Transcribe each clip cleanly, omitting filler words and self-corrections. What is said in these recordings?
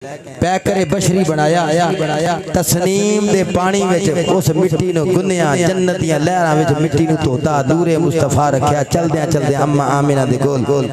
Pack करे बशरी बनाया तस्नीम दे पानी विच उस मिट्टी नु गुन्निया जन्नतियां लहरां विच मिट्टी नु धोता दूरे मुस्तफा रखया चलदे अम्मा आमिना दे गोल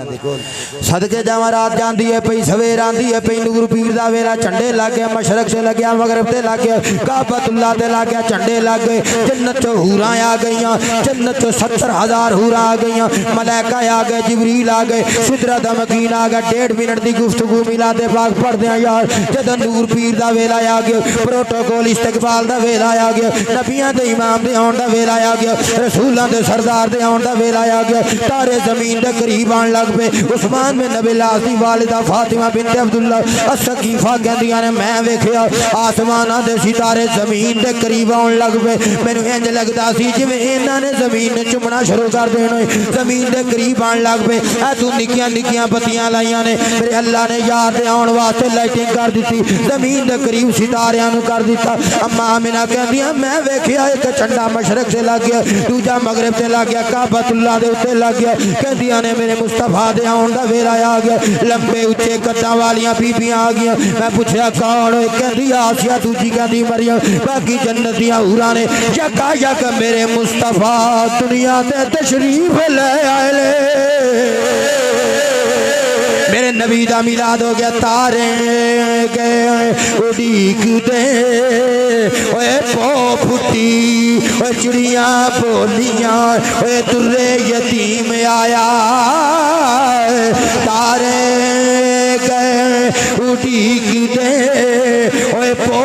सदके जावां रात जांदी है पई सवेर आंदी है पई नूर पीर दा वेला झंडे लग गए मशरक से लग गया मगरब ते लग गया काबतुल्लाह ते लग गया झंडे लग गए जन्नत चो हूरां आ गईयां जन्नत चो 70,000 हूरां आ गईयां मलाइका आ गए जिबरील आ गए सिदरत मकीन आ गया 1.5 मिनट दी गुफ्तगू मिलादे पाक पढ़दे आ यार जदों नूर पीर दा वेला आ गया प्रोटोकॉल इस्तकबाल दा वेला आ गया नबियां दे इमाम दे आउण दा वेला आ गया रसूलां दे सरदार दे आउण दा वेला आ गया तारे जमीन दे करीब आण लग पे उस्मान बिन नबी लास दी वालिदा फातिमा बिनत अब्दुल्ला अस्सकीफा कहंदियां ने मैं वेखिया आसमानां दे सितारे जमीन दे करीब आउण लग पे मैनू इंज लगदा सी जिवें इन्हां ने जमीन नूं चुमना शुरू कर देना जमीन दे करीब आण लग पे ऐ तू निक्कियां निक्कियां बत्तियां लाइयां ने मेरे अल्लाह ने यार दे आउण वास्ते लाइटिंग कर दी जमीन दे करीब सितारियां नु कर दिता अम्मा आमिना कहंदियां मैं वेखिया एक झंडा मशरक से लग गया दूजा मगरब से लग गया काबतुल्लाह दे उत्ते लग गया कहंदियां ने मेरे मुस्तफा दे आउण दा वेला आ गया लंबे उच्चे कद्दां वालियां बीबियां आ गईयां मैं पूछया कौन होए कहंदी आसिया दूजी कहंदी मरियम बाकी जन्नतियां हूरां ने यका यक मेरे मुस्तफा दुनिया ते तशरीफ ले आए ले मेरे नबी दा मिलाद हो गया तारे गए उड़ीक दे ओए पो फुटी ओए चिड़ियां बोलियां ओए दुर्रे यतीम आया तारे गए उड़ीक दे ओए पो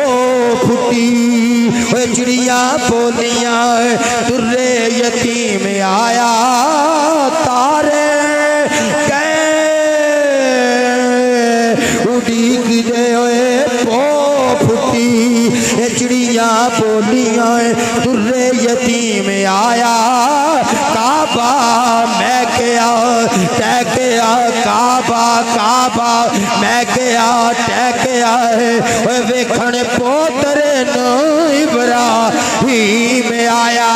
फुटी ओए चिड़ियां बोलियां दुर्रे यतीम आया तारे चिड़ियां बोलियां दुर्रे यतीम आया काबा मैं क्या टहकया काबा काबा मैं क्या टहकया वेखण पोतरे नो इब्राहीम आया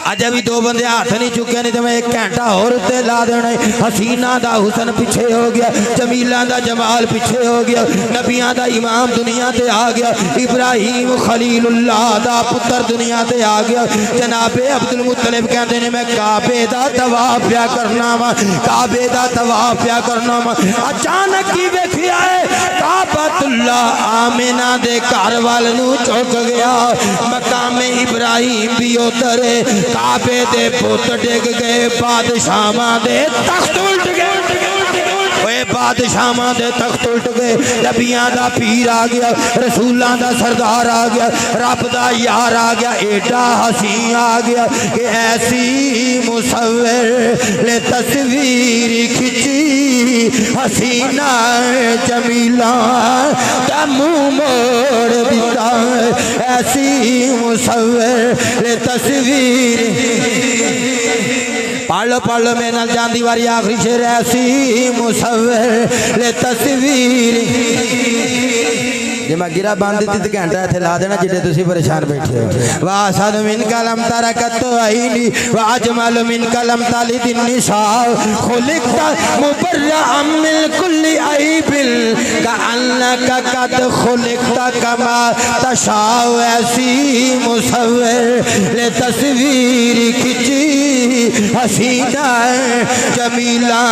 अजे भी दो बंदे हाथ नहीं चुके नहीं तो मैं 1 घंटा और उत्ते ला देना हसीना दा हुसन पीछे हो गया जमीला दा जमाल पीछे हो गया नबियां दा इमाम दुनिया ते आ गया इब्राहीम खलीलुल्लाह दा पुत्र दुनिया ते आ गया जनाबे अब्दुल मुत्तलिब कहते ने मैं काबे दा तवाफ प्या करना वा काबे दा तवाफ प्या करना वा अचानक ही वेखिया काबतुल्लाह आमिना दे घर वाल नू चुक गया मकामे इब्राहीम भी उतरे काबे दे पुत डिग गए बादशाहां दे तख्त उल्ट गए बादशाहां दे तख्त उल्ट गए नबियां दा पीर आ गया रसूलां दा सरदार आ गया रब दा यार आ गया एडा हसीन आ गया कि ऐसी मुसव्विर ले तस्वीर खिंची हसीना जमीला दा मुंह मोड़ दिता ऐसी मुसव्विर ले तस्वीर पढ़ लो मेरे नाल जान दी वारी आखिरी शेर ऐसी मुसव्विर ले तस्वीर जे मैं गिरा बांध दी तो घंटा इत्थे ला देना जिद्दे तुसी परेशान बैठे हो वाह साद मिन कलम तरकत आईनी व अजमल मिन कलम तालिदिन निसा खुलिकता मुबर्रअम मिन कुल्ली ऐबिल का अन्नका कद खुलिकता कमा तशाउ ऐसी मुसव्विर ले तस्वीर खिंची हसीना जमीला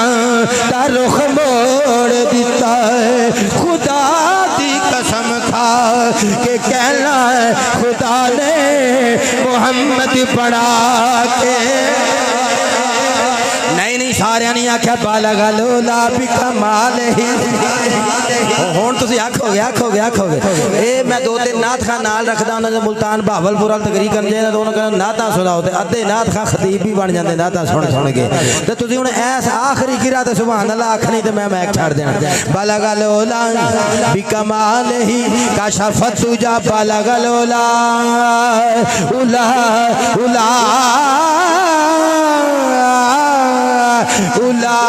दा रुख मोड़ दिता खुदा दी कसम खा के कहना खुदा ने मोहम्मद पढ़ा के नहीं सारे नहीं आख्या बाला गलोला भी कमाल ही हुण तुसीं आखोगे ए मैं 2-3 नात खां नाल रखदा उन्हां दे मुल्तान बहावलपुर वाल तकरीर करन जाए तो उन्होंने कहना नातां सुनाओ ते अद्धे नात खां खतीब भी बन जाते नातां सुन के ते तुसीं हुण ऐस आखिरी गिरा ते सुभान अल्लाह आखनी ते मैं छड़ देना बाला गलोला भी कमाल ही कशफत तुजा बाला गलोला उला उला उला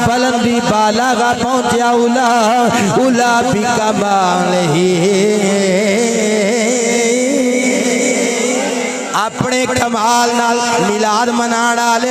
बुलंदी बालागा पहुंचा उला उला भी कमाल ही अपने कमाल नाल मिलाद मनाने वाले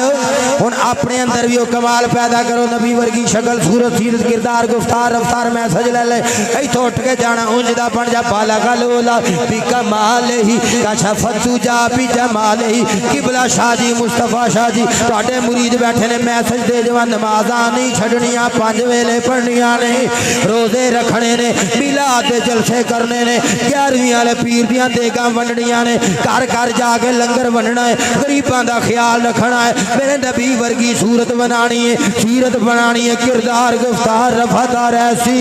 हुण अपने अंदर भी वो कमाल पैदा करो। नबी वर्गी शक्ल सूरत सीरत किरदार गुफ्तार रफ्तार मैसेज ले ले इथों उठ के जाना उंजदा बन जा बाला का लोला भी कमाल ही कशफतु जा भी जमाल ही। किबला शाह जी मुस्तफा शाह जी तुहाडे मुरीद बैठे ने मैसेज दे जवा नमाज़ां नहीं छड़नियां 5 वेले पढ़नियां नहीं रोजे रखने ने मिलाद दे जलसे करने ने 11वीं वाले पीर दियां देगां वंडनियां ने घर घर जाके लंगर वंडना है गरीबां दा ख्याल रखना है मेरे नबी वर्गी सूरत बनानी है सीरत बनानी है किरदार गुफ्तार रफ़ादार ऐसी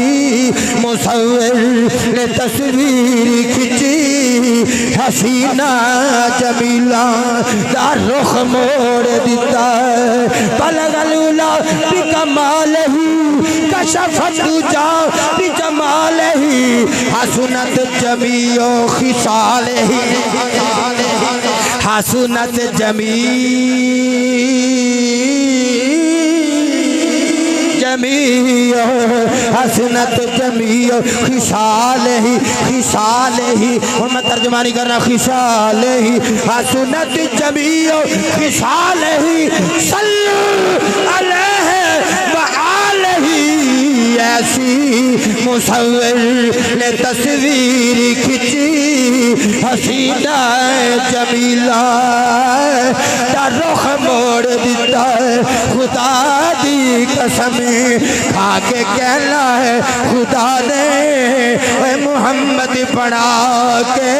मुसव्विर ने तस्वीर खिंची हसीना जमीला दा रुख मोड़ दिता बलगलूला भी कमाल ही कशफतु जा भी जमाल ही हसनत जमीओ खिसाल ही हसनत जमीओ हसनत जमीओ खिसाल ही और मैं तर्जमानी करना खिसाल ही हसनत जमीओ खिसाल ही सल्लु अलैहि व आलिही ऐसी मुसव्विर ने तस्वीर खिंची हसीना जमीला दा रुख मोड़ दिता खुदा दी कसम खा के कहना है खुदा ने मोहम्मद पढ़ा के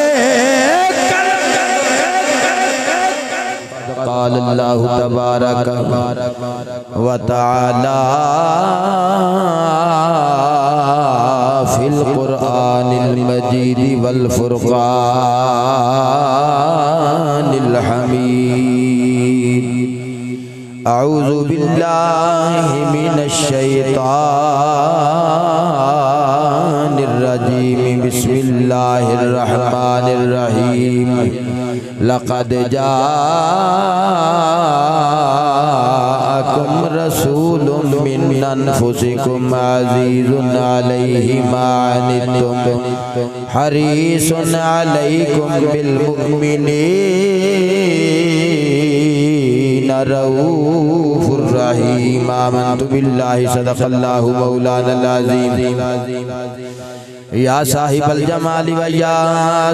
क़ाल अल्लाहु तबारक व तआला फिल क़ुरआनिल मजीद वल फ़ुरक़ानिल हमीद अऊज़ु बिल्लाहि मिनश शैतानिर रजीम बिस्मिल्लाहिर रहमानिर रहीम लक़द जाअकुम रसूलुम मिन अनफुसिकुम अज़ीज़ुन अलैहि मा अनित्तुम हरीसुन अलैकुम बिल मुमिनीना रऊफ़ुर रहीम आमन्तु बिल्लाहि सदक़ल्लाहु मौलानल अज़ीम या साहिबल जमाली व या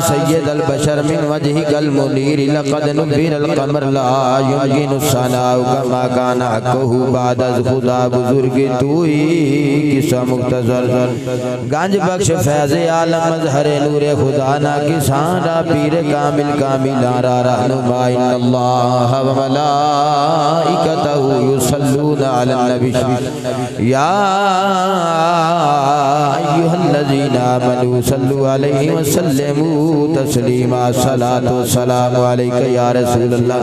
सय्यदल बशर मिन वजहिकल मुनीर लक़द नुब्बिरल क़मर ला युमकिनु सनाउ कमा काना हक़्क़ुहु बाद अज़ खुदा बुजुर्ग तू ही किस्सा मुख्तसर गंज बख्श फैज़ आलम मज़हर नूर खुदा ना किसाना पीर कामिल कामिला रहनुमा इन्नल्लाह व मलाइकतहु युसल्लूना अलन नबी या अय्युहल्लज़ीना आमनू सल्लु अलैहि व सल्लिमू तस्लीमा सलातो सलाम अलैका या रसूल अल्लाह।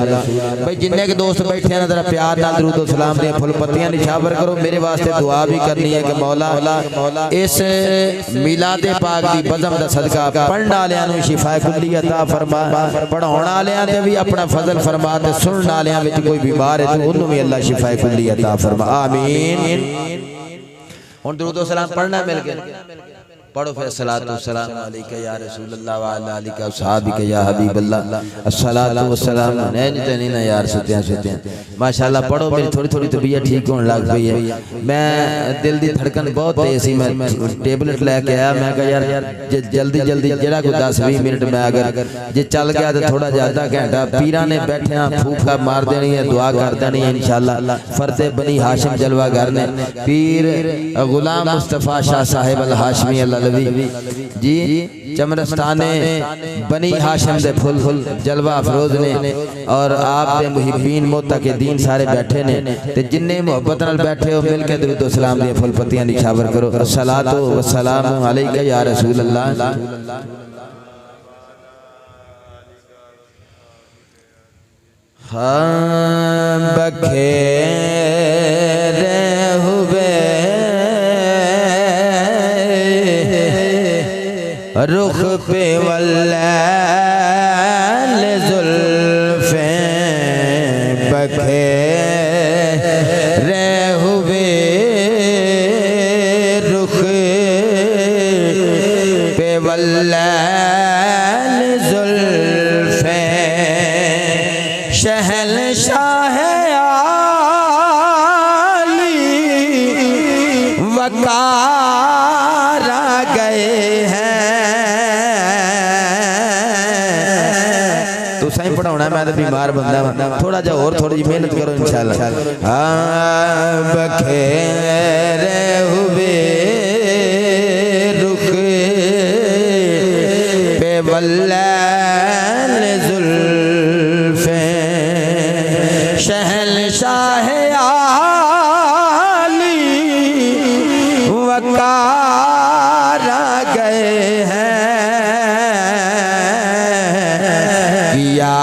भाई जिन्ने के दोस्त बैठे हैं जरा प्यार नाल दरूद व सलाम दे फुल पत्तियां निशावर करो। मेरे वास्ते दुआ भी करनी है कि मौला इस मिलाद पाक दी बज़म दा सदका पढ़न वालियां नूं शिफा कुल्ली अता फरमा पढ़ाउण वालियां ते भी अपना फजल फरमा ते सुनन वालियां विच कोई बीमार है तो उन्होंने भी अल्लाह शिफा कुल्ली अता फरमा आमीन। हुण दरूद व सलाम पढ़ना मिल गया पढ़ो फिर सलातो सलाम अलैका या रसूल अल्लाह व अला आलिका सहाबिका या हबीब अल्लाह अस्सलातु वस्सलाम नहीं ना यार सुत्या माशाअल्लाह पढ़ो। मेरी थोड़ी थोड़ी तबीयत ठीक होने लग गई है। मैं दिल दी धड़कन बहुत तेज सी मैं टेबलेट लेके आया मैं कहा यार जल्दी जल्दी जरा कोई 10-20 मिनट में अगर जे चल गया तो थोड़ा ज्यादा घंटा पीरा ने बैठे फूफा मार देनी है दुआ कर देनी है इंशाअल्लाह। फरते बनी हाशिम जलवागर ने पीर गुलाम मुस्तफा शाह साहिब अल हाशमी जी चमरस्ताने बनी हाशिम दे फुल जलवा अफरोज ने और आप दे मुहिब्बीन मोता के दीन सारे बैठे ने ते जिन्ने मोहब्बत नाल बैठे हो मिल के दरूद व सलाम दी फुल पत्तियां निशावर करो। अस्सलातु वस्सलामु अलैका या रसूल अल्लाह। हाँ बखेरे हुए रुख पे वल्लैल ज़ुल्फ़े बखेरे हुए रुख पे वल्लैल ज़ुल्फ़े वकार आ गए हैं। तो सही पढ़ाना, मैं तो बीमार बंदा, थोड़ा जा और थोड़ी जी मेहनत करो इंशाल्लाह। बखेरे हुए रुख पे वल्लैल जुल्फे शहंशाह आली वकार आ गए हैं। किया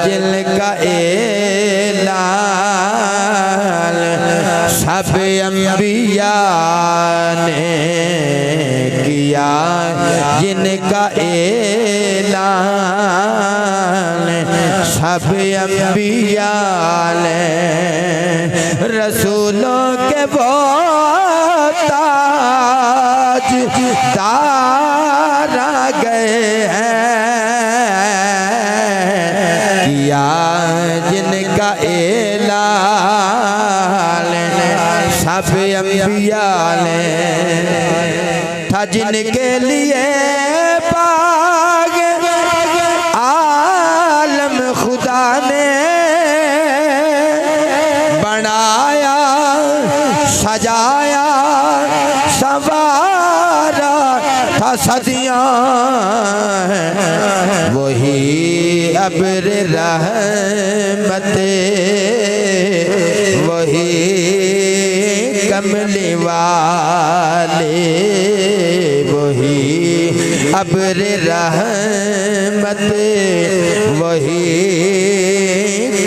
जिनका ऐलान सब अंबिया ने किया, जिनका ऐलान सब अंबिया ने रसूलों के वो ताजदार आ गए हैं। किया जिनका ऐलान सब अंबिया ने था, जिनके लिए बाग आलम खुदा ने बनाया सजाया संवारा था सदियां, वही अब्र रहमत वही कमली वाले, वही अब्र रहमत वही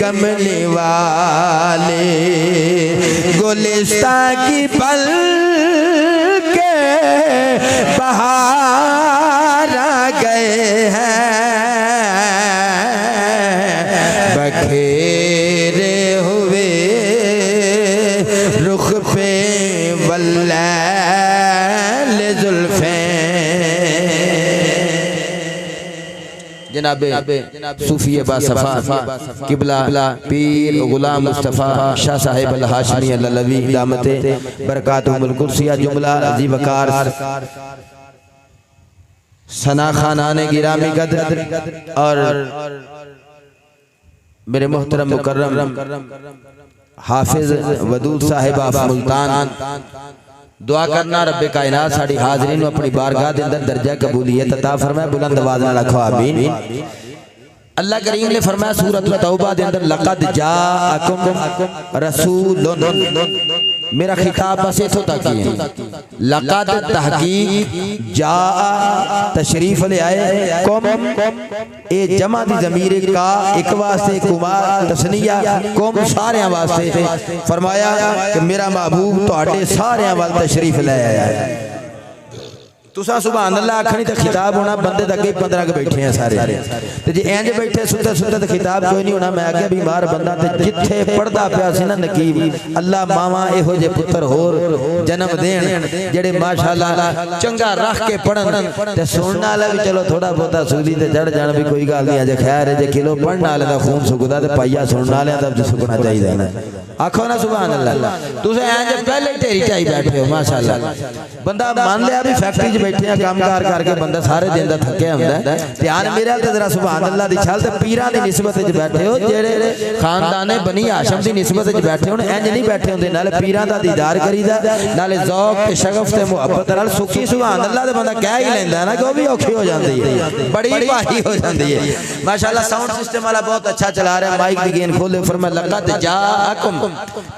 कमली वाले। गुलिस्तां की पल के बहार आ गए हैं। बखेरे हुए रुख पे वल्लैल जुल्फे। जनाबे सूफी बासफा किबला पीर गुलाम मुस्तफ़ा शाह साहिब अल हाशमी अलवी दामते बरकातुहुल कुर्सिया जुमला जी वकार सना खानाने गिरामी कद्र और मेरे मोहतरम मुकर्रम हाफिज वदूद साहिब ऑफ मुल्तान, दुआ करना रब्बे कायनात साड़ी हाज़रीन अपनी बारगाह दे अंदर दर्जा कबूलियत अता फरमाए। बुलंद आवाज़ नाल आखो आमीन। अल्लाह करीम ने फरमाया सूरत तौबा दे अंदर लक़द जाअकुम रसूलुन, मेरा खिताब बस इथों तक ही है। लक़द तहकीक जा तशरीफ ले आए, कौम ए जमा दी ज़मीर का एक वास्ते कुमार तस्निया कौम सारे वास्ते फरमाया कि मेरा महबूब तुहाडे सारे वाल तशरीफ ले आया है। तुसा सुभान अल्लाह आखनी तो खिताब होना, बंदे तक 15 के बैठे हैं सारे, ते जे इंज बैठे सुते सुते तो खिताब कोई नहीं होना। मैं आगे बीमार बंदा ते जिथे पढ़दा पिया सी ना नकीब, अल्लाह मावा इहो जे पुत्र होर जन्म देन जेड़े माशाअल्लाह चंगा रख के पढ़न ते सुनने वाला भी चलो थोड़ा बहुता सूली ते चढ़ जान भी कोई गल नहीं। अजे खैर है जे किलो पढ़ने वाले दा खून सुकदा ते पाइया सुनने वाले दा सुकना चाहिए ना। आखो ना सुभान अल्लाह। तुसे इंज पहले ढेरी ढाई बैठे हो माशाअल्लाह। बंदा मान लिया भी फैक्ट्री बैठे हैं काम कार करके बंदा सारे दिन का थकिया होंदा है। ध्यान मेरा ते जरा सुभान अल्लाह दी छल ते पीरां दी निस्बत विच बैठे हो, जेड़े खानदाने बनी हाशम दी निस्बत विच बैठे हो, इंज नहीं बैठे होंदे। नाले पीरां दा दीदार करीदा, नाले ज़ौक ते शगफ ते मुहब्बत नाल सुखी सुभान अल्लाह ते बंदा कह ही लैंदा ना कि वो भी औखी हो जाती है, बड़ी भारी हो जाती है। माशाअल्लाह साउंड सिस्टम वाला बहुत अच्छा चला रहा है। माइक दी गेन खोले फरमाया लक़द जाअकुम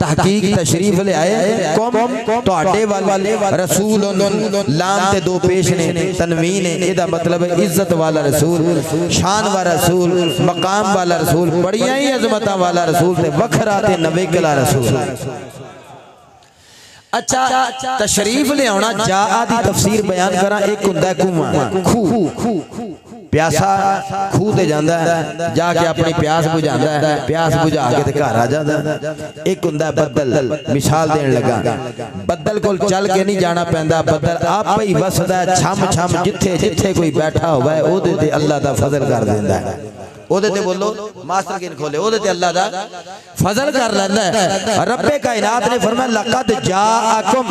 तहकीक तशरीफ ले आए कौम तुहाडे वाले रसूलुन, लाम ते दो पेश ने तनवीन है, एदा मतलब है इज्जत वाला रसूल, शान वाला रसूल, मकाम वाला रसूल, बड़ियां ही अजमतां वाला रसूल ते वखरा ते नवेकला रसूल। अच्छा तशरीफ ले आना जा दी तफसीर बयान करा। एक हुंदा कुआं खूह, प्यासा खूह ते जांदा है, जाके अपनी प्यास बुझांदा है, प्यास बुझा के ते घर आ जांदा। एक हुंदा बदल, मिसाल देन लगा, बदल कोल चल के नहीं जाना पैंदा, बदल आप ही वसदा है छम छम जिथे जिथे कोई बैठा होवे ओदे ते अल्लाह दा फजल कर देंदा है। ओदे ते बोलो मास्टर किन खोले ओदे ते अल्लाह दा फजल कर लैंदा है। रब्बे कायनात ने फरमाया लक़द जाअकुम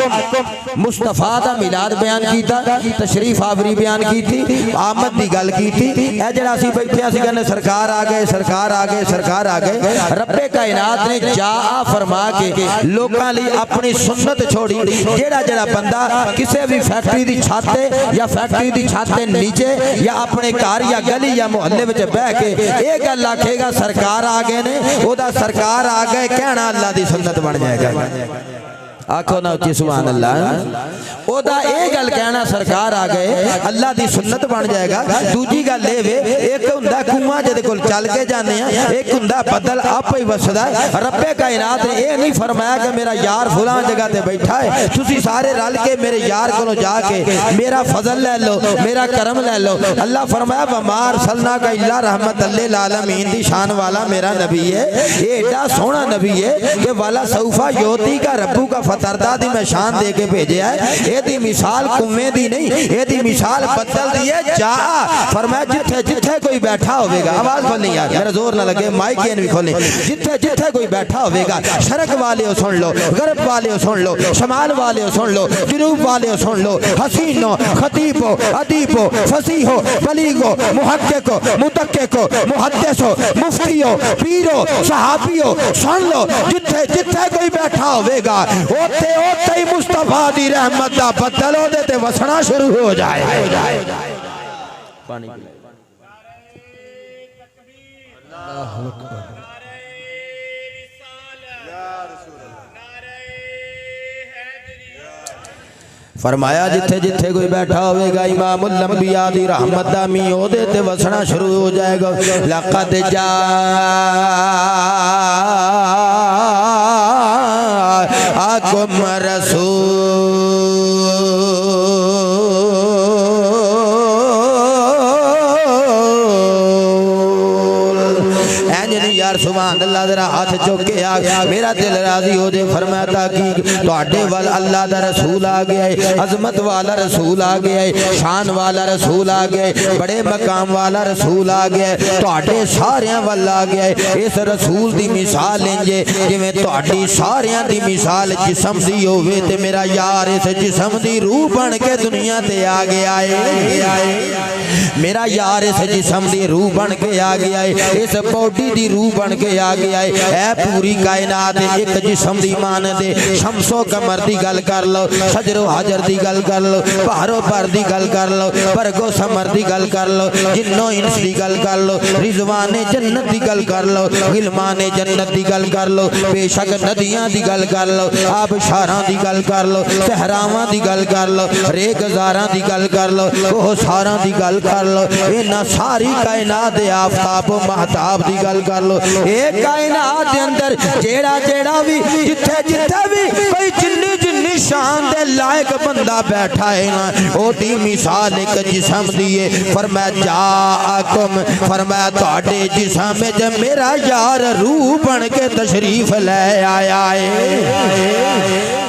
मुस्तफा दा मिलाद बयान कीता, तशरीफ आवरी बयान कीती, आमद दी गल कीती। ए जेड़ा असीं बैठे असीं कहने सरकार आ गए, सरकार आ गए, सरकार आ गए। रब्बे कायनात ने जा फरमा के लोकां लई अपनी सुन्नत छोड़ी। जेड़ा जेड़ा बंदा किसी भी फैक्ट्री दी छत या फैक्ट्री दी छत दे नीचे या अपने घर या गली या मोहल्ले विच बह के ये गल आखेगा सरकार आ गए ने, ओदा सरकार आ गए कहना अल्लाह दी सुन्नत बन जाएगा। आखो ना उच्ची सुभान अल्लाह। ओदा ये गल कहना सरकार आ गए अल्लाह दी सुन्नत बन जाएगा। दूजी गल ये वे एक हुंदा कुआं जिहदे कोल चल के जाने आ, एक हुंदा बदल आप ही वसदा। रब्बे कायनात ने ये नहीं फरमाया कि मेरा यार फलां जगह ते बैठा है, तुसी सारे रल के मेरे यार कोलों जाके मेरा फजल ले लो, मेरा करम ले लो। अल्लाह फरमाया वमा अरसलना का इल्ला रहमतल लिल आलमीन दी शान वाला मेरा नबी है। ये एडा सोहना नबी है कि वाला सौफा योती का रब्बू का फतरदा दी मैं शान दे के भेजा है। एदी मिसाल कुएं दी नहीं, एदी मिसाल बदल दी है। जा फरमाया जिथे जिथे कोई बैठा होवेगा, आवाज खोलनी यार मेरा जोर ना लगे, माइक भी खोले। जिथे जिथे कोई बैठा होवेगा, शरक वाले हो सुन लो, गरब वाले हो सुन लो, शमाल वाले हो सुन लो, जुनूब वाले हो सुन लो, हसीनो खतीबो अदीबो फसीहो बलीगो मुहक्किको मुतक्किको मुहद्दिसो मुफ्तियो पीरो सहाबियो सुन लो। जिथे जिथे कोई बैठा होवेगा ओते ओते ही मुस्तफा दी रहमत दा बदल ओदे ते वसना शुरू हो जाए। पानी फरमाया जिथे जिथे कोई बैठा होगा इमामुल अंबिया दी रहमत दा मी ओदे ते वसना शुरू हो जाएगा। लक़द जाअकुम रसूल यार सुभान अल्लाह जरा हाथ चुक के आ मेरा दिल राजी हो जाए। फरमाया ताकि तुहाडे वाल अल्लाह दा रसूल आ गया है, अजमत वाला रसूल आ गया है, शान वाला रसूल आ गया है, बड़े मकाम वाला रसूल आ गया है, तुहाडे सारियां वाल आ गया है। इस रसूल दी मिसाल इंजे जिवें तुहाडी सारियां दी मिसाल जिस्म दी होवे ते मेरा यार इस जिस्म दी रूह बन के दुनिया ते आ गया है। मेरा यार इस जिस्म दी रूह बन के आ गया है, इस बॉडी दी रूह बन के आ गया है। ऐ पूरी कायनात एक जिस्म दी मान दे शमसो कमर दी गल कर लो, सजरो हाजर दी गल कर लो, पहाड़ो पर दी गल कर लो, बरगो समर दी गल कर लो, जिन्नो इंस दी गल कर लो, रिजवाने जन्नत दी गल कर लो, गिलमाने जन्नत दी गल कर लो, बेशक नदियां दी गल कर लो, आबशारां दी गल कर लो, सहरावां दी गल कर लो, रेगजारां दी गल कर लो, कोहसारां दी गल कर लो, इन्हां सारी कायनात दे आफताब महताब दी गल कर लो। एक कायनात दे अंदर जेड़ा जेड़ा भी जिथे जिथे भी कोई जिन्नी जिन्नी शान दे लायक बंदा बैठा है ना ओदी मिसाल एक जिस्म दी है। फरमाया जाअकुम फरमाया तुहाडे जिस्म में मेरा यार रूह बन के तशरीफ ले आया है।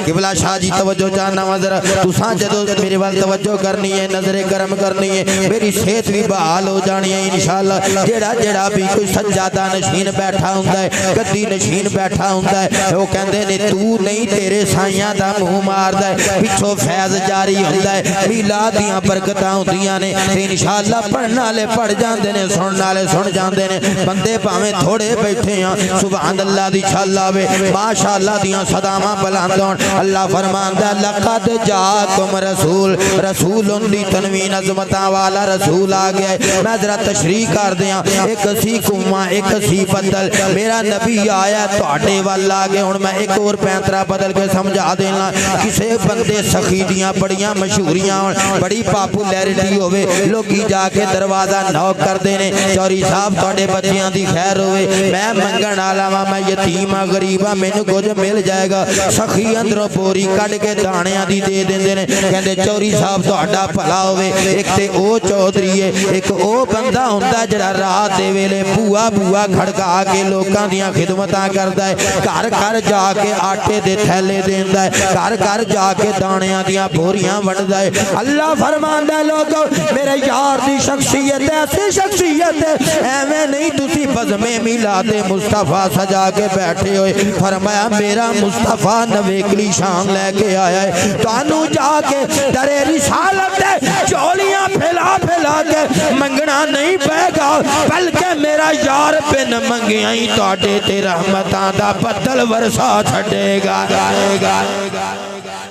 किबला शाह जी तवज्जो चाहना जरा तुसा जदों मेरे वाल तवज्जो करनी है, नजरे करम करनी है, मेरी सेहत भी बहाल हो जानी है इंशाअल्लाह। जेड़ा जेड़ा भी कोई सज्जादा नशीन बैठा हुंदा है, गद्दी नशीन बैठा हुंदा है, वो कहंदे ने तू नहीं तेरे साइयां दा मुंह मारदा है, पिछों फैज जारी हुंदा है, मीलाद दियां बरकतां हुंदियां ने ते इंशाअल्लाह पढ़न वाले पढ़ जांदे ने, सुनन वाले सुन जांदे ने। बंदे भावें थोड़े बैठे हैं सुभान अल्लाह दी छल आवे माशाअल्लाह दियां सदावां बुलंद होण। अल्लाह फरमांदा लक़द जाअकुम रसूल, रसूल दी तनवीन अज़मतां वाला रसूल आ गया है। मैं जरा तशरीह कर दियां एक सी कुआं एक सी बदल मेरा नबी आया तुहाडे वाल आ गए। हुण मैं एक और पैंतरा बदल के समझा देना। किसी बंदे सखी दियां बड़ियां मशहूरियां होण, बड़ी पॉपुलैरिटी होवे, लोगी जाके दरवाजा नॉक करदे ने चौरी साहब तुहाडे बच्चियां दी खैर होवे, मैं मंगण वाला वां, मैं यतीम हां गरीब हां, मैनूं कुछ मिल जाएगा। सखी अंदरों बोरी कढ़ के दाणियां दी दे देंदे ने, कहंदे चौरी साहब तुहाडा भला होवे। एक ते ओ चौधरी है, एक ओ बंदा हुंदा जिहड़ा रात दे वेले बूआ बूआ खड़का के लोकां दियां खिदमतां करदा है, घर घर जाके आटे दे थैले देंदा है, घर घर जाके के दाणियां दियां बोरियां वंडदा है। अल्लाह फरमांदा लोगो मेरे यार दी शख्सियत ऐसी शख्सियत एवें नहीं तुसी बज़मे मिलादे मुस्तफा सजा के बैठे होए। फरमाया मेरा मुस्तफा नवेकली शान लेके आया है, तानू जाके दरे रिसालत चोलियां फैला फैला के मंगना नहीं पेगा, बल्कि मेरा यार बिन मंगिया ही तुहाडे ते रहमतां दा बदल वरसा छड़ेगा।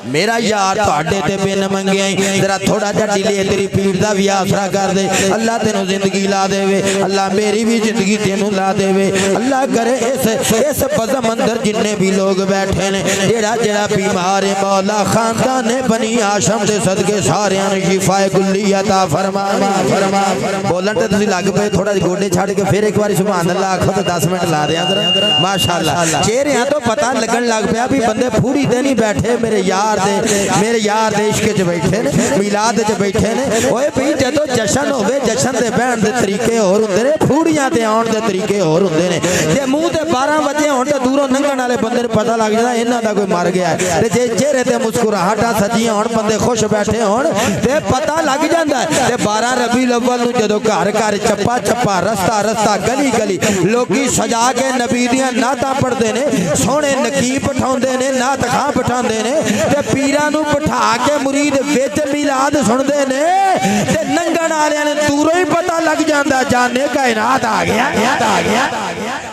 मेरा यार तुहाडे ते बिन मंगिया ही जरा थोड़ा जा डिले तेरी पीड़ दा भी आसरा कर दे। अल्लाह तेनू जिंदगी ला देवे, अल्लाह मेरी भी जिंदगी तेनू ला देवे। अल्लाह करे इस बज़म अंदर जिन्ने भी लोग बैठे ने जेड़ा जेड़ा बीमार है मौला खानदान ने बनी हाशम दे सदके सारियां नूं शिफाए कुल्ली अता फरमा। बोलन ते तुसीं लग पे थोड़ा गोडे छड़ के फिर एक बार सुभान अल्लाह आखो तो 10 मिनट ला दें जरा माशाअल्लाह। चेहरियां तो पता लगन लग पिया भी बंदे फूड़ी ते नहीं बैठे, मेरे यार दे इश्क च बैठे ने, मिलाद च बैठे ने। ओए भाई जदों जश्न होवे जश्न दे बहन दे तरीके होर हुंदे ने, फूड़ियां ते आउण दे तरीके होर हुंदे ने। जे मुंह ते 12 बजे होण ते दूरों लंघण वाले बंदे नूं पता लग जांदा इन्हां दा कोई मर गया है, ते जे चेहरे ते मुस्कुराहटां सजियां होण बंदे खुश बैठे होण ते पता लग जांदा है। ते 12 रबीउल अव्वल नूं जदों घर घर चप्पा चप्पा रस्ता रस्ता गली गली लोकी सजा के नबी दियां नातां पढ़दे ने, सोहणे नकीब बिठाउंदे ने, नात खां बिठाउंदे ने ते पीरां नूं बिठा के मुरीद विच मिलाद सुनदे ने ते नंगण वालियां ने दूरों ही पता लग जांदा जाने कायनात आ गया।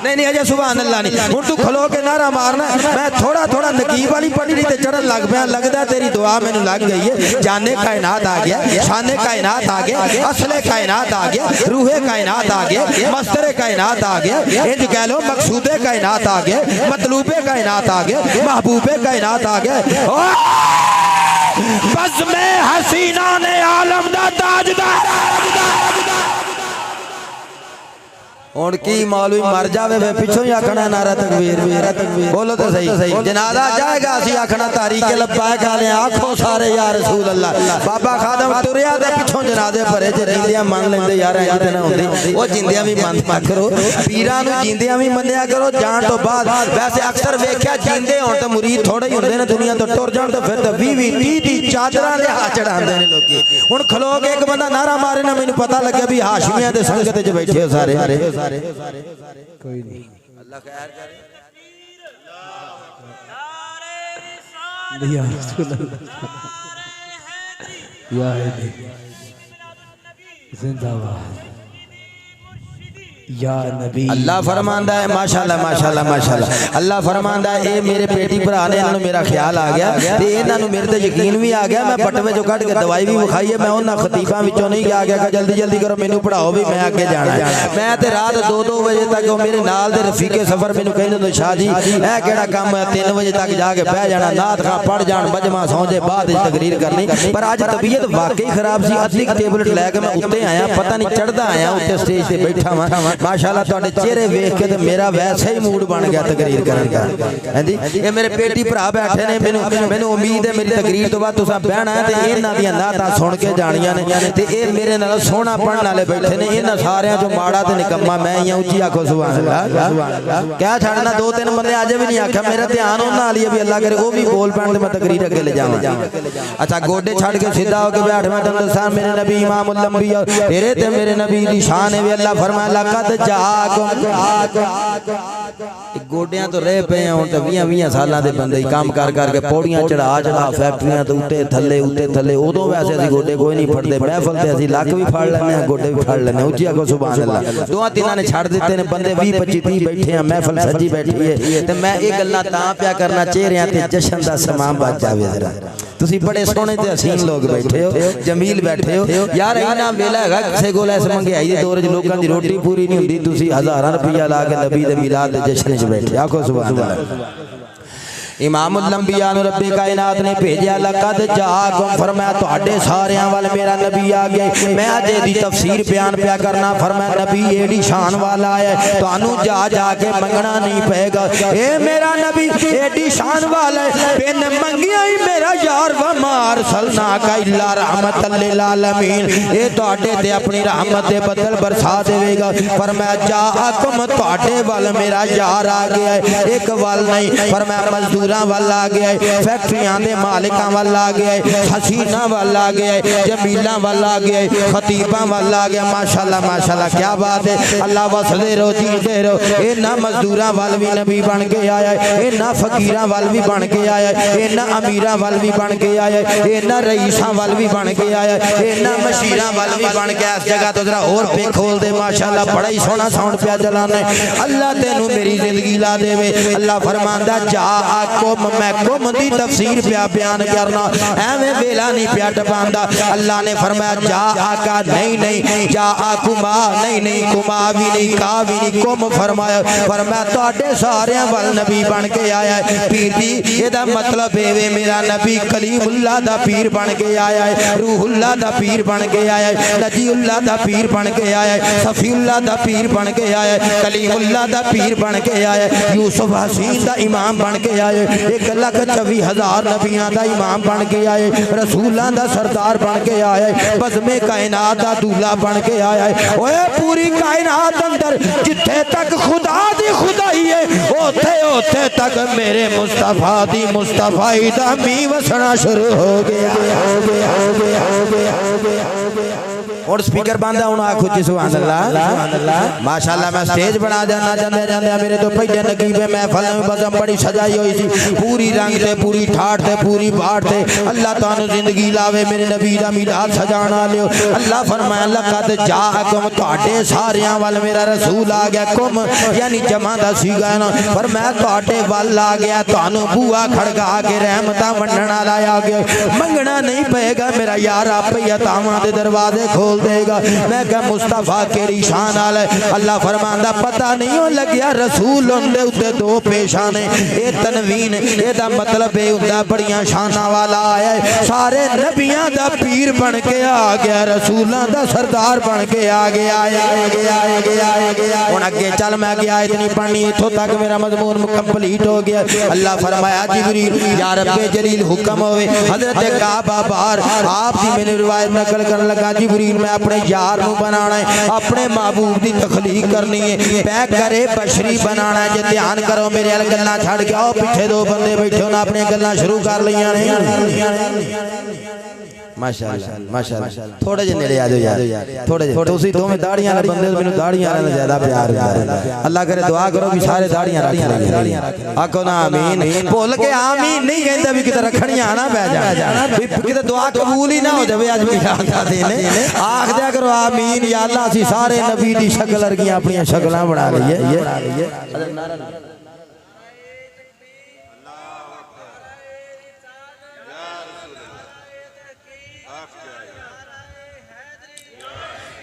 नहीं अजे सुभान अल्लाह नहीं, हुण तू खलो के नारा मारना। मैं थोड़ा थोड़ा नकीब वाली पटड़ी ते चढ़न लग पिया, लगदा तेरी दुआ मैनू लग गई है। जाने कायनात आ गया, शाने कायनात आ गया, असले कायनात आ गया, रूहे कायनात आ गया, मस्तरे कायनात आ गया, इंज कह लो मकसूदे कायनात आ गया, मतलूबे कायनात आ गया, महबूबे कायनात आ गया। बस में हसीना ने आलम दा ताजदार हुण की मौलवी मर जावे वे पिछों ही आखना नारा तकबीर। बोलो तो सही जनाजा जाएगा असी आखना तारीक लब्बैक आले आखो सारे या रसूल अल्लाह। बाबा खादम तुरिया दे पिछों जनाजे भरे च जिंदियां मान लेंदे यार इंज ते ना हुंदी, ओ जिंदियां भी मनया करो, पीरां नूं जिंदियां भी मन्निया करो। जान तो बाद वैसे अक्सर वेख्या जिंदे होण ते मुरीद थोड़े ही हुंदे ने, दुनिया तो टुर जाण ते फिर ते 20-20 दी चादरां दे हाथ चढ़ांदे ने लोकी। हुण खलो के एक बंदा नारा मारे ना मैनूं पता लगे भी हाशमियां दे संगत च बैठे हो सारे कोई नहीं। अल्लाह खैर करे। जिंदाबाद या नबी। अल्लाह फरमांदा है माशाअल्लाह माशाअल्लाह माशाअल्लाह। अल्लाह फरमांदा है ए मेरे बेटी भरा ने इन्हां मेरा ख्याल आ गया ते इन्हां नु मेरे ते यकीन भी आ गया। मैं बटवे चो कट के दवाई भी विखाई है, मैं उन्हां खतीबां विचों नहीं आ गया कि जल्दी जल्दी करो मैनू पढ़ाओ भी मैं आगे जाना है। मैं ते रात 2-2 बजे तक मेरे नाल दे रफीके सफर मैनू कहंदे हुंदे शाह जी ए केड़ा काम है, 3 बजे तक जाके बह जाना, नात खां पढ़ जान, बजमा सौ जे बाद तकरीर करनी। पर अज तबीयत वाकई खराब सी, अद्धी टेबलेट लैके मैं उत्ते आया, पता नहीं चढ़दा आया उत्ते स्टेज ते बैठा वां। माशाअल्लाह तुहाडे चेहरे वेख के तो मेरा वैसे ही मूड बन गया तकरीर करने का। हां जी ये मेरे बेटी भरा बैठे ने, मैनू उम्मीद है मेरी तकरीर तो बाद तुसां बहना है ते इन्हां दीयां नातां सुन के जानियां ने ते ये मेरे नाल सोहना पढ़न वाले बैठे ने। इन्हां सारियां चों माड़ा ते निकम्मा मैं ही उच्ची आखो सुभान अल्लाह। क्या छड़ना 2-3 बंदे अजे भी नहीं आख्या, मेरा ध्यान उन्हां वाली है भी अल्लाह करे वो भी बोल पैण ते मैं तकरीर अगे ले जावां। अच्छा गोडे छड़ के सीधा होके बैठ, मैं तुहानू दसां मेरे नबी इमामुल अंबिया तेरे ते मेरे नबी दी शान है। अल्लाह फरमाया लक़द गोडियां तो रह पे हुण ते 20-20 सालां दे बंदे काम कर करके पौड़ियां चढ़ा फैक्ट्रियां ते उत्ते थल्ले उदों वैसे असीं गोडे कोई नहीं फड़दे, महफल ते असीं लक भी फड़ लैंदे हां, गोडे भी फड़ लैंदे। उच्ची आखो सुभान अल्लाह। 2-3 ने छड़ दित्ते ने बंदे 20-25-30 बैठे हैं, महफल सजी बैठी है ते मैं ये गल्लां तां प्या करना चेहरियां ते जश्न दा समा बच जावे। जरा तुसीं बड़े सोहणे ते हसीन लोग बैठे हो, जमील बैठे हो यार। इन्ना वेला हैगा किसे कोल इस महंगाई दे दौर च लोकां दी रोटी पूरी नहीं हुंदी, तुसीं हज़ारां रुपया ला के नबी दे मिलाद दे जश्न च बैठे। आखो सुभान अल्लाह। इमामुल अंबिया नु रब्बे कायनात ने भेजा लक़द जाकुम, फरमाया तुहाडे सारियां वाल मेरा नबी आ गया। मैं अज दी तफसीर बयान पिया करना। फरमाया नबी एडी शान वाला है तुहानू जा जाके मंगना नहीं पेगा। ए मेरा नबी एडी शान वाला है बिन मंगिया ही मेरा यार वमार सलना का इल्ला रहमतल लिल आलमीन, ए तुहाडे ते अपनी रहमत दे बदल बरसा देवेगा। फरमाया जाकुम तुहाडे वाल मेरा यार आ गया है, एक वाल नहीं। फरमाया मजदूर मजदूरां वाल आ गया है, फैक्ट्रियां दे मालिकां वाल आ गया है, हसीना वाल आ गया है, जमीला वाल आ गया है, खतीबा वाल आ गया। माशाल्लाह माशाल्लाह क्या बात है। अल्लाह वसदे रहो जीते रहो। इन्हां मजदूरां वाल भी नबी बन के आया है, इन्हां फकीरां वाल भी बन के आया है, इन्हां अमीरां वाल भी बन के आया है, इन्हां रईसां वाल भी बन के आया है, इन्हां मशीरां वाल भी बन के। इस जगह तो जरा और पे खोल दे माशाल्लाह, बड़ा ही सोहना साउंड पिया चलाना है। अल्लाह तेनू मेरी जिंदगी ला देवे। अल्लाह फरमांदा जा आकुम, मैं कुम दी तफसीर पिया बयान करना, एवें वेला नहीं पिया टपांदा। अल्लाह ने फरमाया जा आका, नहीं नहीं जा आकुमा, नहीं नहीं कुमा भी नहीं, का भी नहीं, कुम फरमाया। फरमाया तुहाडे सारियां वल नबी बन के आया है। पीर दी एदा मतलब है मेरा नबी कलीमुल्लाह दा पीर बन के आया है, रूहुल्लाह दा पीर बन के आया है, नजीउल्लाह दा पीर बन के आया है, सफीउल्लाह दा पीर बन के आया है, कलीमुल्लाह दा पीर बन के आया है, यूसुफ हसीन दा इमाम बन के आया है, 1,24,000 नबियां दा इमाम बन के आया है, रसूलां दा सरदार बन के आया है, बज़्मे कायनात दा दूल्हा बन के आया है। ओए पूरी कायनात अंदर जिथे तक खुदा दी खुदाई है, ओथे ओथे तक मेरे मुस्तफा दी मुस्तफाई दा मी वसना शुरू हो गया, हो गया, हो गया, हो गया, हो गया, हो गया। और स्पीकर बांधा हूं आखो जी सुभान अल्लाह माशाल्लाह। मैं स्टेज बना जाना जांदे जांदे मेरे तो पहले नकीबे महफिल में बज़म बड़ी सजाई हुई सी, पूरी रंग ते पूरी ठाठ ते पूरी बाढ़ ते। अल्लाह तानू जिंदगी लावे, मेरे नबी दा मिलाद सजाना लियो। अल्लाह फरमाया लक़द जाअकुम, तुहाडे सारियां वल मेरा रसूल आ गया। कुम यानी जमा दा सीगा ना, फरमाया तुहाडे वल आ गया, तुहानू बूआ खड़का के रहमतां वंडण वाला आ गया। मंगना नहीं पेगा, मेरा यार आपे अतावां दे दरवाजे खोल देगा। मैं क्या मुस्तफा केरी शान आल है। अल्लाह फरमांदा पता नहीं हो लग्या रसूल उनदे उत्ते दो पेशाने, ये तनवीन एदा मतलब है उनदा बड़ियां शाना वाला आया है, सारे नबियां दा पीर बन के आ गया, रसूलां दा सरदार बन के आ गया, आया गया, आया गया, आया गया। हुण अगे चल, मैं गया इतनी पढ़नी, इथों तक मेरा मजमून कंप्लीट हो गया। अल्लाह फरमाया जिब्रील या रब्बे जलील हुक्म होवे, हजरत काबा बाहर आप दी मैंने रिवायत नकल करन लगा, जिब्रील मैं अपने यार नू बनाना है, अपने महबूब की तखलीक करनी है, पैक करे बशरी बनाना है। जे ध्यान करो मेरे अल गल्लां छड़ के आओ, पीछे दो बंदे बैठे उन्हें अपनी गल्लां शुरू कर लिया ने। माशाअल्लाह माशाअल्लाह, थोड़े जे नेड़े आ जाओ यार, थोड़े जे तुसी दोवें दाढ़ियां वाले बंदे मैनू दाढ़ियां वाले ज्यादा प्यार है। अल्लाह करे दुआ करो कि सारे दाढ़ियां रख लें, आखो ना आमीन। भुल के आमीन नहीं कहंदा भी किते रखणियां आना पै जाण, किते दुआ कबूल ही ना हो जावे। अज मिलाद दा दिन आख दिया करो आमीन, या अल्लाह असीं सारे नबी दी शक्ल वर्गियां अपनी शक्लां बना लईए।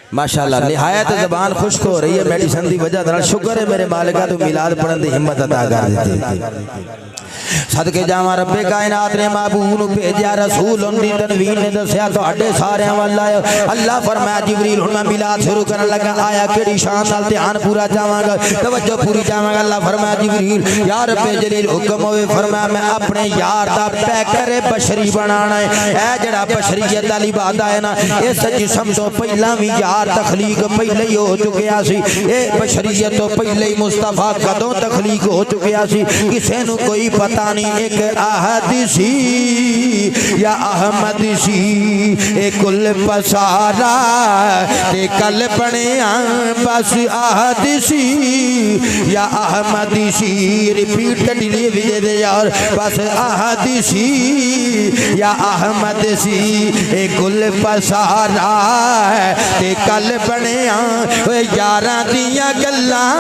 माशाल्लाह निहायत ज़बान खुश्क हो रही है मेडिसन की वजह। शुक्र है मेरे मालिका तू मिलाद पढ़न की हिम्मत अदा कर दी। सदके जावा रब्बे कायनात ने महबूब नू भेजा, रसूल उनकी तनवीन ने दसिया तुहाडे सारियां वल आया। अल्लाह फरमाया जिब्रील हुण मैं मिलाद शुरू करन लगा, आया केड़ी शान नाल ध्यान पूरा जावांगा, तवज्जो पूरी जावांगा। अल्लाह फरमाया जिब्रील या रब्बे जलील हुक्म होवे, फरमाया मैं अपने यार दा पैकर बशरी बनाना है। ए जेड़ा बशरीयत वाली बात है ना, इस जिस्म तो पहला भी यार तखलीक पहले ही हो चुकिया सी, ए बशरीयत तो पहले ही मुस्तफा कदों तखलीक हो चुकिया सी, किसे नू कोई पता नहीं। एक अहदसी या अहमदसी ए कुल पसारा ते कल बनिया बस अहदसी या अहमदसी, रिपीट डिली विजय दे यार, बस अहदसी या अहमदसी ए कुल पसारा ते कल बनिया यारां दियां गल्लां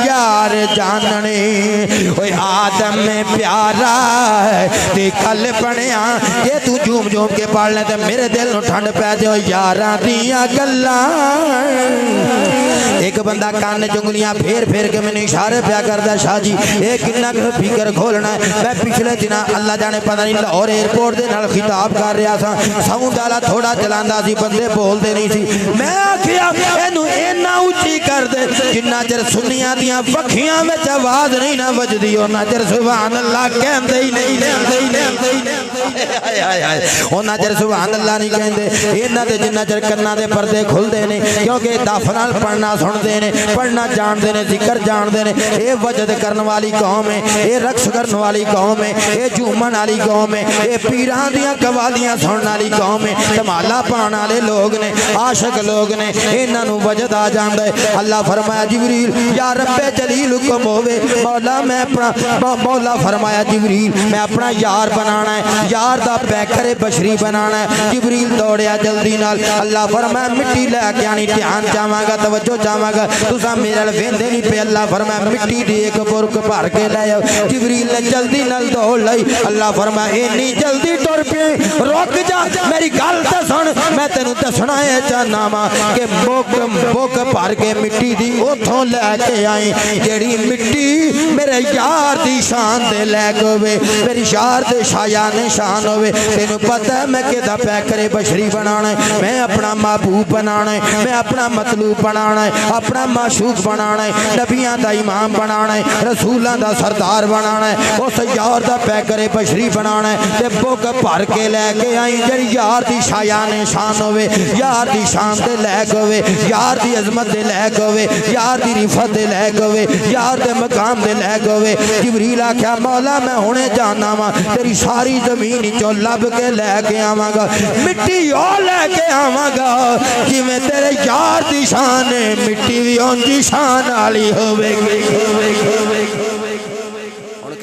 यार जानने। आदम में प्यारा ते कल बनिया, जे तू झूम झूम के पढ़ ले तो मेरे दिल नू ठंड पै जाओ यारां दियां गल्लां। एक बंदा कान चुंगलियां फेर फेर के मैंने इशारे पिया करदा, शाह जी ये किन्ना फिकर खोलना है। मैं पिछले दिन अल्लाह जाने पता नहीं लाहौर एयरपोर्ट के नाल खिताब कर रहा था, साउंड वाला थोड़ा चलांदा सी, बंदे बोलते नहीं सी। मैं आखिया इनू इन्ना उच्ची कर दे जिन्ना चਿਰ सुन्नियां दियां पखियां विच आवाज नहीं ना वजदी, उन्ना चਿਰ सुभान अल्लाह कहंदे ही नहीं। उन्ना चर सुभान अल्लाह नहीं कहते इन्हां दे जिन्ना चर कन्नां दे पर्दे खुलदे ने क्योंकि दफ नाल पढ़ना सुनते ने पढ़ना जानते ने जिक्र जानते ने ये वजद करने वाली कौम है ये रक्स करने वाली कौम है ये झूमन वाली कौम है ये पीरां दियां कवालियां सुनने वाली कौम है धमाला पाने वाले लोग ने आशिक लोग ने इन्हां नूं वजद आ जांदा है। अल्लाह फरमाया जिबरील या रब्बे जलील हुक्म होवे मौला मैं अपना मौला फरमाया जिबरील मैं अपना यार बनाना है यार दा पैकर बशरी बनाना है। जिबरील दौड़िया जल्दी नाल अल्लाह फरमाया मिट्टी लैके आनी ध्यान चाहवागा तवज्जो चाहवागा तुसा मेरे वेंदे नहीं पे अल्लाह फरमाया मिट्टी दी एक बुरक भर के ले आओ। जिबरील ने जल्दी नाल दौड़ लई अल्लाह फरमाया इन्नी जल्दी तुर पे रुक जा मेरी गल ते सुन मैं तेनू दसना है चाहना वा कि बुक भर के मिट्टी दी उथों लैके आई जेड़ी मिट्टी मेरे यार दी शान दे लैक होवे मेरी यार दे शायान शान होवे। तेनू पता है मैं किदा पैकरे बशरी बनाना है मैं अपना महबूब बनाना है मैं अपना मतलूब बनाना है अपना माशूक बनाना है नबियां दा इमाम बनाना है रसूलां दा सरदार बनाना है उस यार दा पैकरे बशरी बनाना है ते बुक भर के लैके आई जेड़ी यार दी शायान शान होवे यार दी शान दे लैक होवे यार दी अजमत दे लैक होवे यार दी रिफत दे लैक होवे यार दे मकाम दे लैक होवे। जिबरील आख्या मौला मैं हुणे जाना वा तेरी सारी जमीन चो लब के लैके आवांगा मिट्टी ओ लैके आवांगा जिवें तेरे यार दी शान है मिट्टी भी उंजी शान वाली होवेगी।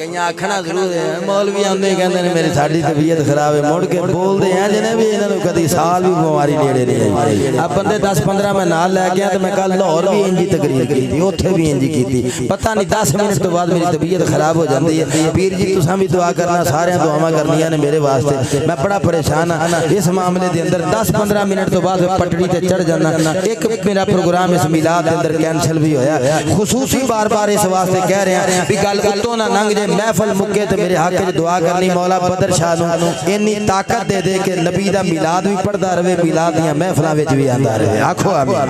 कई आखना जरूर है मौलवी आंदे कहते हैं मेरी साड़ी तबीयत खराब है मुड़ के बोलते हैं जिन्हें भी इन्होंने कभी साल भी बीमारी नेड़े नहीं आई। अब बंदे 10-15 मैं नाल लै गया तो मैं कल लाहौर भी इंजी तकरीर की थी उत्थे भी इंजी की पता नहीं 10 मिनट तो बाद मेरी तबीयत खराब हो जाती है। पीर जी तुसां भी दुआ करना सारे दुआवां करनियां ने मेरे वास्ते मैं बड़ा परेशान हाँ इस मामले के अंदर 10-15 मिनट तो बाद पटड़ी ते चढ़ जाना। एक मेरा प्रोग्राम इस मिलाद के अंदर कैंसल भी होया खुसूसी बार बार इस वास्ते कह रहे हैं भी गल उत्तों ना लंघ जाए महफल मुके तो मेरे हक च दुआ करनी मौला बदर शाह नूं इन्नी ताकत दे दे के नबी दा मिलाद भी पढ़दा रहे मिलाद दियां महफिलां विच भी आंदा रहे आखो आमीन।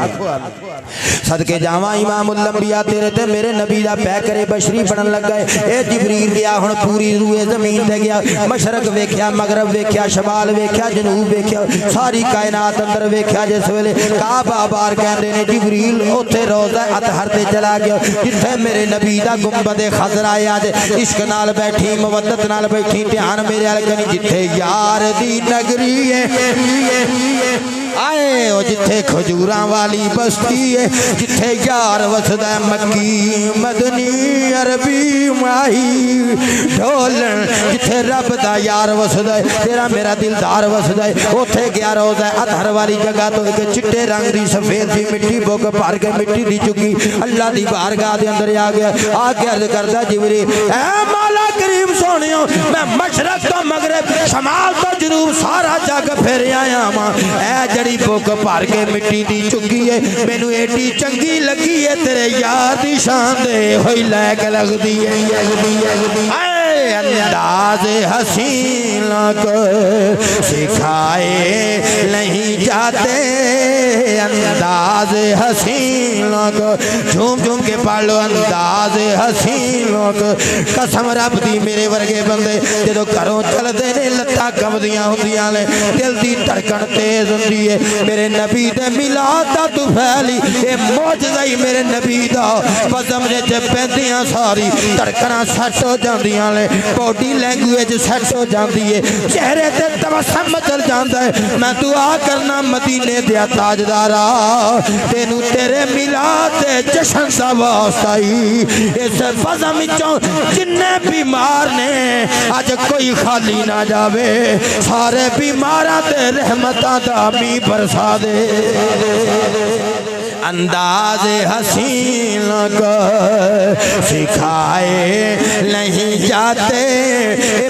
सदके जावां इमामुल अंबिया तेरे ते मेरे नबी दा पैकरे बशरी बनन लगा है। ए जिबरील गया हुण पूरी रूए जमीन ते गया मशरक वेख्या मगरब वेख्या शमाल वेख्या जनूब वेख्या सारी कायनात अंदर वेख्या जिस वेले काबा बार कहंदे ने जिबरील उत्थे रोज़ा अतहर ते चला गया जिथे मेरे नबी दा गुंबद खजरा आया इश्क नाल बैठी मुवद्दत नाल बैठी ध्यान मेरे वाल कनी जिथे यार दी नगरी है आए ओ जिथे खजूरां वाली बस्ती है जिथे यार वसदा मक्की मदनी अरबी माही ढोलन जिथे रब दा यार वसदा तेरा मेरा दिलदार वसदा उथे गया रोज़ा अतहर वाली जगह तो एक चिट्टे रंग दी सफेद दी मिट्टी बुक भर के मिट्टी दी चुकी अल्लाह दी बारगाह दे अंदर आ गया आके अर्ज करदा जिबरील ऐ मौला करीम सोनियो मैं मशरक तो मगरब शमाल तो जनूब सारा जग फिर आया वा ऐ जड़ी बुक भर के मिट्टी दी चुकी है मैनू एडी चंगी लगी है तेरे यार दी शान दे होई लैक लगदी है। अंदाज हसीन को सिखाए नहीं जाते अंदाज हसीन को झूम झूम के पढ़ लो अंदाज हसीन को कसम रब दी मेरे वर्गे बंदे जो घरों चलते ने लत्तां कंबदियां हुंदियां ने दिल दी धड़कन तेज हुंदी है मेरे नबी दे मिलाद दा तू फैली ये मौजज़ा ही मेरे नबी दा बज़म दे पैंदियां सारी धड़कनां सट हो जांदियां ने बॉडी लैंग्वेज सेट हो जाती है चेहरे ते तबस्सुम चल जाता है। मैं दुआ करना मदीने दिया ताजदारा तेनू तेरे मिलाद दे जश्न दा वास्ता ही इस फज़म विचों जिन्ने बीमार ने अज कोई खाली ना जावे सारे बीमारां ते रहमतां दा मी बरसा दे। अंदाज हसीन को सिखाए नहीं जाते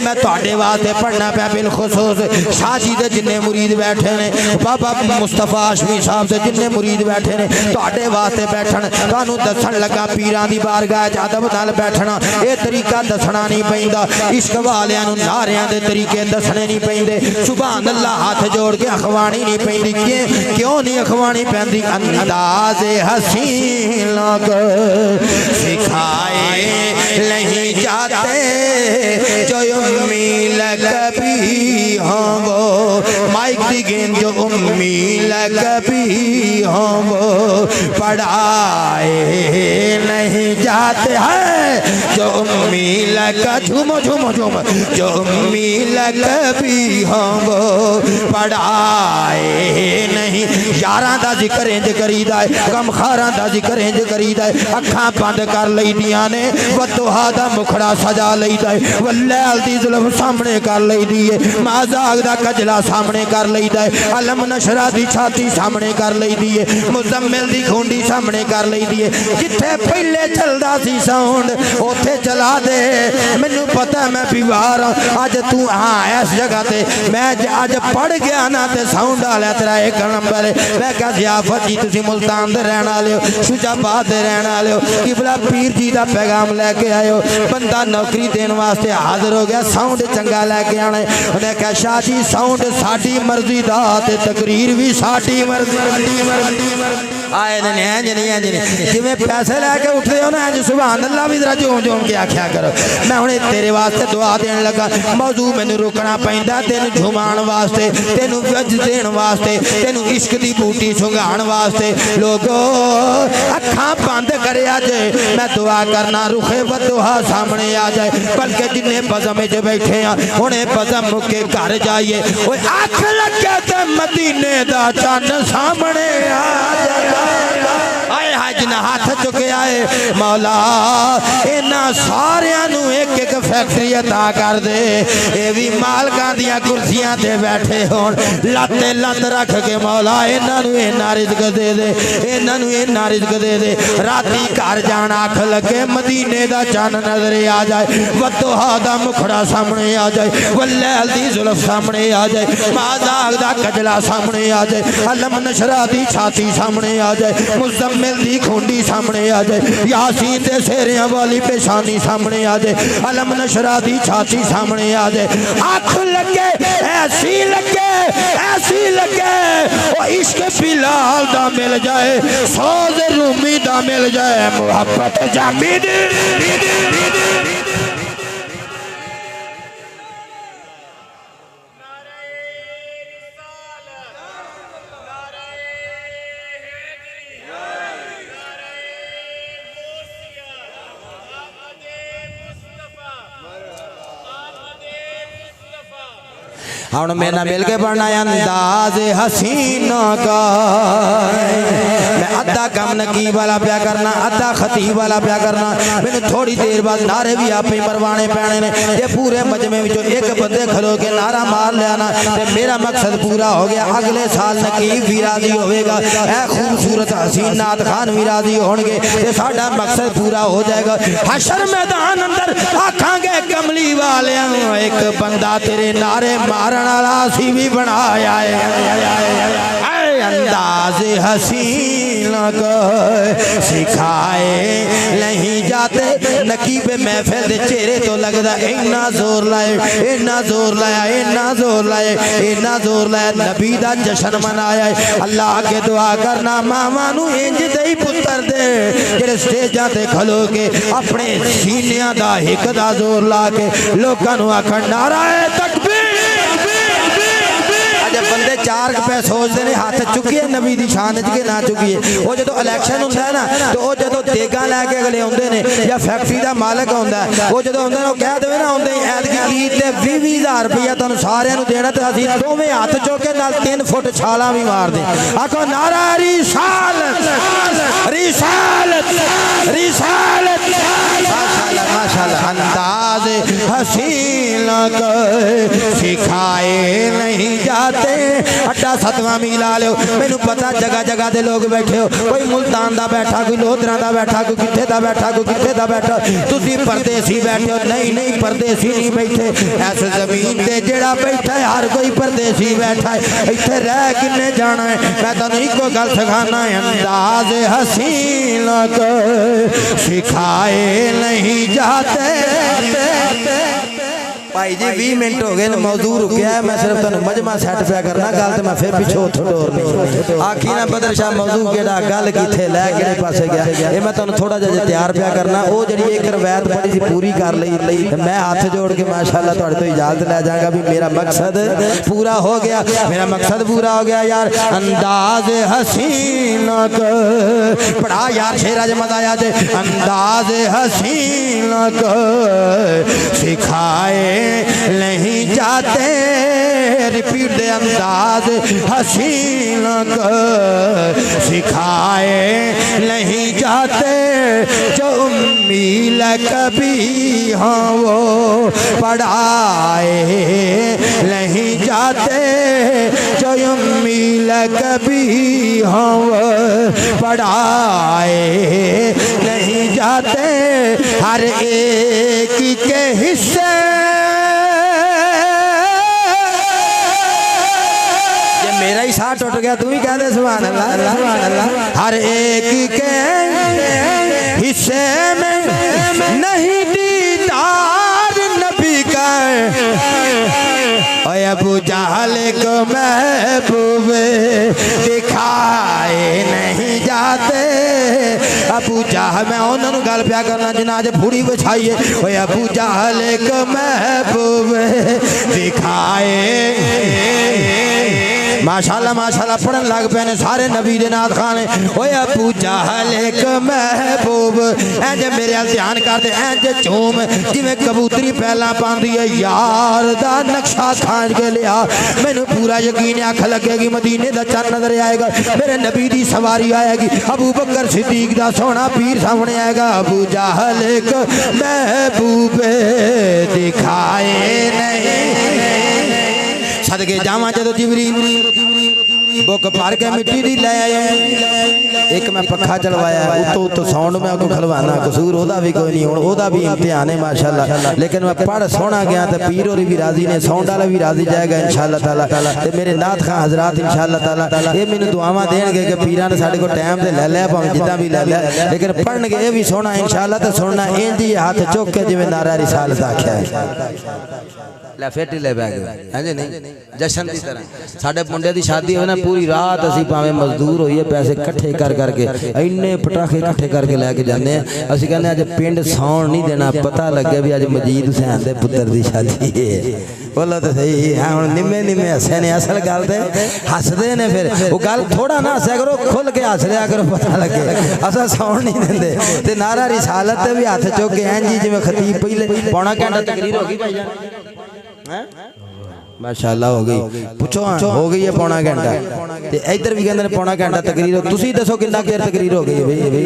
मैं थोड़े वास्ते पढ़ना पाया बिलखुसूस शाजी दे जिन्ने मुरीद बैठे ने बाबा मुस्तफा हाशमी साहब से जिन्ने मुरीद बैठे ने थोड़े वास्ते बैठन तुहानू दसन लगा पीरां दी बारगाह च अदब नाल बैठना ये तरीका दसना नहीं पैंदा इश्क वालियां नू नारियां दे तरीके दसने नहीं पैंदे सुभान अल्लाह हाथ जोड़ के अखवानी नहीं पैंदी क्यों नहीं अखवानी पैंदी अंदाज अंदाज हसीनों को सिखाए नहीं जाते जो उम्मीद कभी हों वो माइक दी गेंद जो उम्मीद कभी हों वो पढ़ाए नहीं जाते हैं जो उम्मीद का झूमो झूमो झूमो जो उम्मीद कभी हों वो पढ़ाए नहीं यारां दा जिक्र इंज करीदा है गम खारां दा जिक्र इंज करीदा है अखां बंद कर लईदियां ने वतोहा दा मुखड़ा सजा लईदा है वल्लैल दी जुल्फ सामने कर लईदी है माज़ाक दा कजला सामने कर लईदा है अलम नशरा दी छाती सामने कर लईदी है मुज़म्मिल दी खूंडी सामने कर लईदी है जिथे पहले चलदा सी साउंड उथे चला दे मैनू पता मैं बीमार अज तू हाँ इस जगह ते मैं अज पढ़ गया ना ते साउंड वाला तेरा एक नंबर है मैं क्या ज़ियाफत जी तुसी मुल्तान दे रहने वाले हो शुजाबाद दे रहने वाले हो किबला पीर जी का पैगाम लैके आए हो बंदा नौकरी देने वास्ते हाजिर हो गया साउंड चंगा लैके आना है उन्हें कहा शाह जी साउंड साड़ी मर्जी दा ते तकरीर भी साड़ी मर्जी आए जिमें पैसे लैके उठते हो ना अज सुभान अल्लाह भी जरा जोम जोम के आख्या करो मैं हुणे तेरे वास्ते दुआ देन लगा मौजू मैनू रुकना पैंदा तेन झुमान वास्ते तेन वज देन वास्ते तेन इश्क दी बूटी सुंघाण वास्ते लोगो अखां बंद करिया जे मैं दुआ करना रुखे बदुआ सामने आ जाए बल्कि जिन्ने बज़म च बैठे हैं हुणे बज़म मुके घर जाइए ओए अख लगे ते मदीने दा चन्न सामने आ जाए आए हाय जिन्हें हाथ चुके आए मौला इन्हां सारियां नू एक एक फैक्ट्री अता कर दे ये भी मालकां दियां कुर्सियां ते बैठे होण लत्ते लत्त रख के मौला इन्हां नू इन्ना रिज़्क दे दे इन्हां नू इन्ना रिज़्क दे दे राती घर जाण अख लगे मदीने दा चन्न नजर आ जाए वतोहा दा मुखड़ा सामने आ जाए वल्लैल दी जुल्फ सामने आ जाए माज़ाक दा कजला सामने आ जाए अलम नशरा दी छाती सामने आ जाए मुज़म्मिल दी खूंडी सामने आ जाए यासीन दे सेहरियां वाली पेशानी सामने आ जाए अलम नशरा दी छाती सामने आ जाए आँख लगे ऐसी लगे वो इश्क बिलाल दा मिल जाए सोज़ रूमी दा मिल जाए मोहब्बत जामी दी हम मेरा मिल के पढ़ना अंदाज हसीनों का मैं अद्धा कम नकीब वाला प्या करना अद्धा खतीब वाला प्या करना मैंने थोड़ी देर बाद नारे भी आप ही मरवाने पैने ने ये पूरे मजमे में एक बंदे खलो के नारा मार लिया ना तो मेरा मकसद पूरा हो गया अगले साल नकीब भी राजी होगा ऐ खूबसूरत हसीन नात खान भी राजी होंगे ये साडा मकसद पूरा हो जाएगा हशर मैदान अंदर आखांगे कमली वाले एक बंदा तेरे नारे मारन वाला सी भी बनाया अंदाज हसीन को सिखाए नहीं जाते नकीब महफिल दे चेहरे तो लगदा इन्ना जोर लाए इन्ना जोर लाया इन्ना जोर लाए इन्ना जोर लाया नबी दा जश्न मनाया अल्लाह के दुआ करना मावां नू इंज दे पुत्र दे जेड़े स्टेजां ते खलो के अपने सीनियां दा हिक दा जोर ला के लोकां नू आखण नाराए तकबीर बंदे चार रुपए सोचते हैं हाथ चुकिए नबी की शान के ना चुकिए वो जो इलैक्शन होंगे ना तो वो जो देगा लैके अगले आते हैं या फैक्ट्री का मालक आता है वो जो आते हैं कह दे ना आते ऐतकी ईद से 20,000 रुपया तुम सारे देना तो अभी दोवें हाथ चुक के 3 फुट छाला भी मार दें आखो नारा रिसालत रिसालत रिसालत माशाल्लाह माशाल्लाह अंदाज हसीन को सिखाए नहीं जाते अड्डा 7वां मील आ लो मैनू पता जगह जगह के लोग बैठे हो कोई मुल्तान का बैठा कोई लोधरा का बैठा कोई किथे का बैठा कोई किथे का बैठा तुसी परदेसी बैठे हो नहीं नहीं परदेसी नहीं बैठे इस जमीन से जेड़ा बैठा है हर कोई परदेसी बैठा है इत्थे रह किन्ने जाना है मैं तुहानू इको गल सिखाना है अंदाज हसीन को सिखाए नहीं जाते भाई जी 20 मिनट हो गए मौजू रुकिया है मैं सिर्फ तुहानू मजमा सेट पे करना गल ते मैं फिर पिछो थोड़ोरनी आखी ना बदर शाह मौजू केड़ा गल किथे लै केड़े पासे गया ये मैं तुहानू थोड़ा जिहा तैयार पिया करना ओ जड़ी एक रवायत पढ़ी सी पूरी कर लई मैं हाथ जोड़ के माशाअल्लाह तुहाडे तो इजाजत ले जाऊंगा भी मेरा मकसद पूरा हो गया मेरा मकसद पूरा हो गया यार अंदाज हसीना का पढ़ा यार शेर आज मजा आया जे अंदाज हसीना का सिखाए नहीं जाते रिपीट दे अंदाज हसीना का सिखाए नहीं जाते जो उम्मीद कभी हाँ वो पढ़ाए नहीं जाते जो उम्मीद कभी हाँ वो पढ़ाए नहीं जाते हर एक के हिस्से मेरा ही साथ टूट गया तू ही कह दे सुभान अल्लाह सुभान अल्लाह हर एक के हिस्से में नहीं दीदार नबी का ओए अबू जहल को महबूब दिखाए नहीं जाते अबू जहल मैं उन्होंने गल पिया करना जिन्हें अज फूड़ी बिछाइए ओए अबू जहल को महबूब दिखाए माशाल्लाह माशाल्लाह पढ़न लग पे ने सारे नबी दे नाथ खाने ओए अबू जहल एक महबूब इंज मेरे अल ध्यान कर दे इंज झूम जिवें कबूतरी पहला पांदी है यार दा नक्शा खान के लिया मैनू पूरा यकीन अख लगेगी मदीने दा चंद नजर आएगा मेरे नबी दी सवारी आएगी अबू बकर सिद्दीक दा सोना पीर सामने आएगा अबू जहल एक महबूब दिखाए नहीं सदके जावा जो जिबरील बुक भर के मिट्टी दी ले आया एक मैं पखा चलवाया उतो उतो साउंड में को खलवाना कसूर ओदा भी कोई नहीं हुण ओदा भी इम्तिहान है माशाअल्लाह लेकिन मैं पढ़ सोना गया तो पीर होरी भी राजी ने साउंड वाला भी राजी जाएगा इंशाअल्लाह ताला ते मेरे नाथ खां हजरात इंशाअल्लाह ताला ये मैनू दुआवां देणगे कि पीरां ने साडे को टाइम ते ले लिया भावें जिद्दां भी ले लिया लेकिन पढ़नगे ये भी सोना इंशाअल्लाह ते सुनना इंज ही हाथ चुक के जिवें नारा रिसालत आख्या है ले फिर ले बैग है जी नहीं जशन की तरह साडे मुंडे दी शादी होवे ना पूरी रात असी भावें मजदूर होइए पैसे इकट्ठे कर करके इन्ने पटाखे इकट्ठे करके लेके जाने असी कहने अज पिंड सौण नहीं देना पता लगे भी अज मजीद हुसैन दे पुत्र दी शादी है बोलो तो सही है हुण निम्मे निम्मे हसे ने असल गल ते हसदे ने फिर वो गल थोड़ा ना हसया करो खुल के हस लिया करो पता लगे असा सौण नहीं देंदे ते नारा रिसालत ते भी हाथ चुक के इंज जिवें खतीब पहले पौना घंटा तकरीर हो गई भाई जान माशाअल्लाह हो गई पूछो हो गई है पौना घंटा ते इधर भी कहंदे ने पौना घंटा तकरीर हो तुसी दसो कितना देर तकरीर हो गई है भाई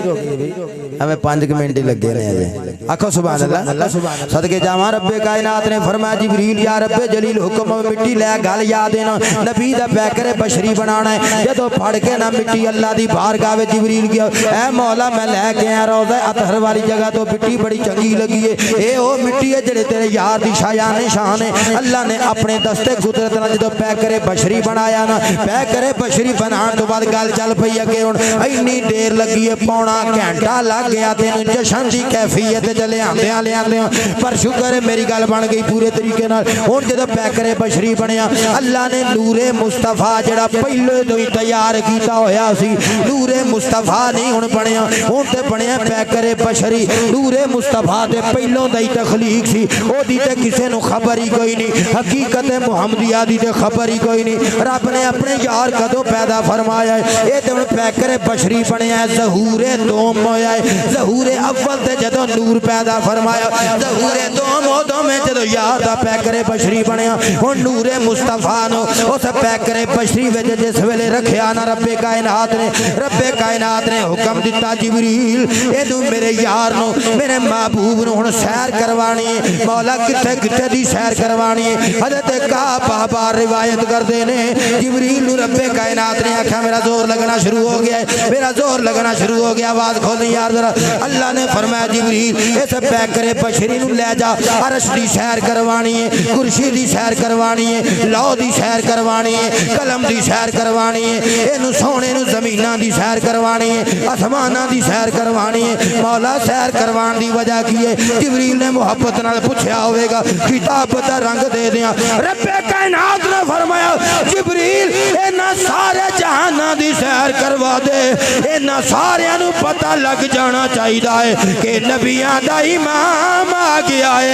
हमें 5 मिनट ही लगे ने अजे आखो सुभान अल्लाह सदके जावा रब्बे कायनात ने फरमाया जिबरील या रब्बे जलील हुक्म मिट्टी ले गल याद देना नबी दा पैकरे बशरी बनाना है जदों फड़ के ना मिट्टी अल्लाह दी बारगाह विच जिबरील गया ऐ मौला मैं लेके आया रोज़ा अतहर वाली जगह तो मिट्टी बड़ी चंगी लगी है ए ओ मिट्टी है जेड़े तेरे यार दी शायान शान है अल्लाह ने अपने दस्ते कुदरत नाल जदों पैकरे बशरी बनाया ना पैकरे बशरी बनाने तो बाद गल चल पई अगे हुण इन्नी देर लगी है पौना घंटा लग गया तेन जशन की कैफियत च लिया पर शुक्र है मेरी गल बन गई पूरे तरीके नाल हुण जदों पैकरे बशरी बनया अल्लाह ने नूरे मुस्तफा जिहड़ा पहले तो ही तैयार किया होया सी नूरे मुस्तफा नहीं हुण बनया हुण ते बनया पैकरे बशरी नूरे मुस्तफा ते पहलों दा ही तखलीक सी ओदी ते किसे नूं खबर ही कोई नहीं हकीकत मुहम्मदिया दी ते खबर ही कोई नहीं रब ने अपने यार कदों पैदा फरमाया ये ते हुण पैकरे बशरी बनया ज़हूरे दोम होया ज़हूरे अव्वल ते जदों नूर पैदा फरमाया ज़हूरे दोम उदों में जदों यार दा पैकरे बशरी बनया हुण नूरे मुस्तफा नु उस पैकरे बशरी विच जिस वेले रखिया ना रब्बे कायनात ने हुक्म दिता जिबरील इनू मेरे यार नु मेरे महबूब नु हुण सैर करवानी है मौला किथे किथे दी सैर करवानी है हज़रत काब बार रिवायत करते ने जिबरील नु रब्बे कायनात ने आख्या मेरा जोर लगना शुरू हो गया है मेरा जोर लगना शुरू हो गया आवाज खोल यार जरा। अल्लाह ने फरमाया जिब्रील इस पैकरे बशरी नूं ले जा, अरश दी सैर करवानी है, कुर्सी दी सैर करवानी है, लौ दी सैर करवानी है, कलम दी सैर करवानी है, इनू सोने नूं ज़मीनां दी सैर करवानी है, आसमानां दी सैर करवानी है। मौला सैर करवाने दी वजह की है? जिब्रील ने मुहब्बत नाल पूछया होवेगा, किताब दा रंग दे दियां। रब्बे कायनात ने फरमाया जिब्रील इन्हां सारे जहानां दी सैर करवा दे, इन्हां सारियां नूं पता लग जाना चाहिए है कि नबियां दा इमाम आ गया है,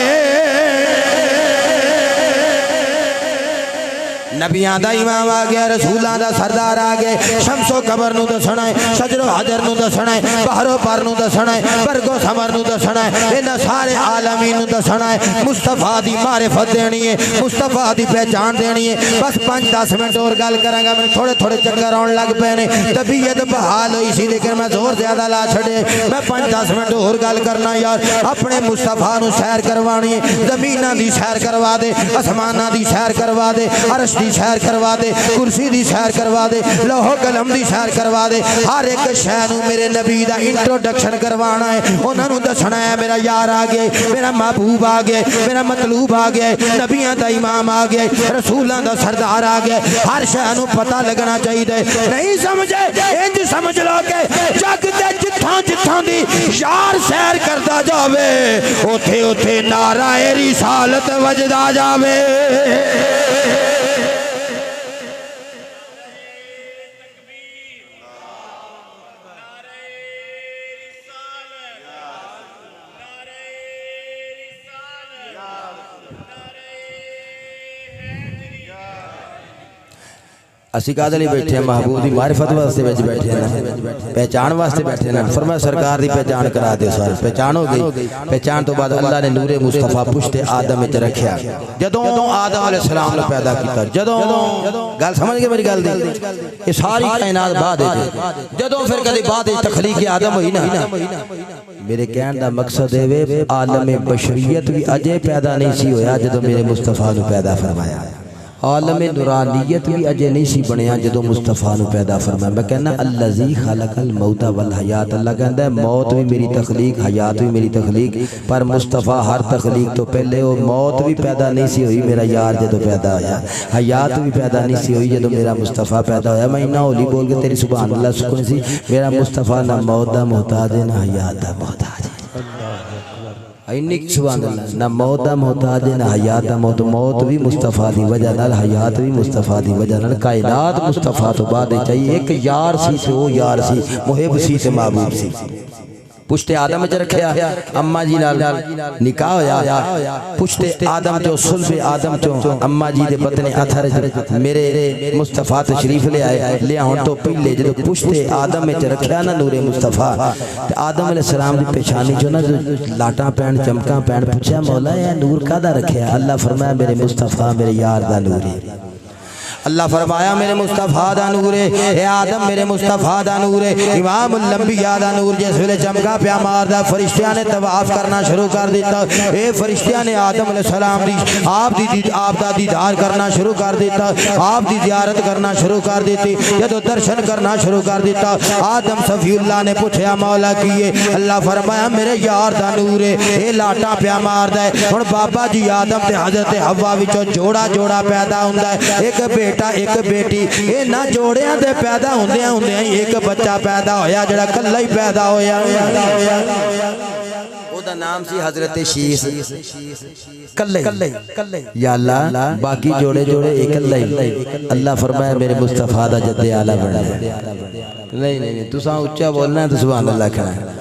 नबियां दा इमाम आ गया, रसूलां दा सरदार आ गए। शमसो कबर नूं दसना है, शजरो हजर नूं दसना है, बहरो पर नूं दसना है, बरगो समर नूं दसना है, इन्हां सारे आलमीन नूं दसना है। मुस्तफा दी मारिफत देनी है, मुस्तफा दी पहचान देनी है। बस 5-10 मिनट और गल करांगा, मैं थोड़े थोड़े चक्कर आउण लग पे ने, तबीयत बहाल हुई सी लेकिन मैं जोर ज्यादा ला छड़े। मैं 5-10 मिनट और गल करना यार। अपने मुस्तफा नूं सैर करवानी है, ज़मीनां दी सैर करवा दे, आसमानां दी सैर करवा दे, अरश दी सैर करवा दे, कुर्सी दी सैर करवा दे, लोहो कलम दी सैर करवा दे। हर एक शै नूं मेरे नबी दा इंट्रोडक्शन करवाना है, उन्हां नूं दसना है मेरा यार आ गया, मेरा महबूब आ गया, मेरा मतलूब आ गया, नबियां दा इमाम आ गया, रसूलां दा सरदार आ गया। हर शै नूं पता लगना चाहिए। नहीं समझे इंज समझ लो कि जग दे जिथां जिथां दी यार सैर करदा जावे, उथे उथे नाराए रिसालत वजदा जावे। असी कादे लई बैठे हैं? महबूब दी मारिफत वास्ते बैठे हैं, पहचान वास्ते बैठे हैं। फरमाया सरकार दी पहचान करा दे। सारे पहचान हो गई। पहचान तो बाद अल्लाह ने नूरे मुस्तफा पुश्ते आदम विच रखिया। जदों आदम अलैहिस्सलाम ने पैदा किया, जदों गल समझ गए मेरी गल दी? ये सारी कायनात बाद जदों फिर कदे बाद तखलीक आदम हुई ना, मेरे कहने का मकसद है आलम बशरियत भी अजे पैदा नहीं सी होया जदों मेरे मुस्तफा नूं पैदा फरमाया। आलम नूरानियत भी अजे नहीं सी बनया जदों मुस्तफा नूं पैदा फरमाया। मैं कहना अल्लज़ी खलकल मौत वल हयात। अल्लाह कहता है मौत भी मेरी तखलीक, हयात भी मेरी तखलीक। पर मुस्तफा हर तखलीक तो पहले वो मौत भी पैदा नहीं सी हुई मेरा यार जदों पैदा होया, हयात भी पैदा नहीं सी हुई जदों मेरा मुस्तफा पैदा होया। मैं इन्ना हौली बोल के तेरी सुभान अल्लाह सुकून सी। मेरा मुस्तफा ना मौत दा मोहताज है ना हयात दा मोहताज है। ना मौत दा मोहताज है ना हयात दा मोहताज। मौत भी मुस्तफा दी वजह नाल, हयात भी मुस्तफा दी वजह नाल। कायनात मुस्तफा तो बाद चाहिए। एक यार सी तो वो यार सी, मुहिब सी ते महबूब सी। पुश्ते आदम च रखिया, अम्मा जी नाल निकाह होया। पुश्ते आदम चो सुल्बे आदम चो अम्मा जी दे बतने अथर मेरे मुस्तफा तशरीफ ले आए। ले आउण तो पहले जदों पुश्ते आदम च रखिया ना नूरे मुस्तफा, ते आदम अलैहिस्सलाम दी पेशानी चो ना लाटां पैण चमकां पैण। पूछया मौला ये नूर कादा रखिया? अल्लाह फरमाया मेरे मुस्तफा मेरे यार दा नूर है। अल्लाह फरमाया मेरे मुस्तफा दा नूर है, आदम मेरे मुस्तफा दा नूर है। इमाम लंबिया दा नूर जिस वेले चमका प्या मारदा, फरिश्तियां ने तवाफ करना शुरू कर दिता। ए फरिश्तियां ने आदम अलैहिस्सलाम दी आप दा दीदार करना शुरू कर दिता, आप दी ज़ियारत करना शुरू कर दी। जदों दर्शन करना शुरू कर दिता, आदम सफीउल्लाह ने पूछया मौला की है? अल्लाह फरमाया मेरे यार दा नूर है। ए लाटा प्या मारदा है। हुण बाबा जी आदम ते हज़रत हव्वा विचों जोड़ा जोड़ा पैदा हुंदा है, एक बेटा एक बेटी। इन्हां जोड़ियां दे पैदा हुंदियां हुंदियां एक बच्चा पैदा होया जिहड़ा कल्ला ही पैदा होया। ओदा नाम सी हजरत शीस। कल्ले या अल्लाह बाकी जोड़े जोड़े एक कल्ला ही। अल्लाह फरमाया मेरे मुस्तफा दा जद्दे आला बना। नहीं तुसां उच्चा बोलना है तो सुभान अल्लाह कहना।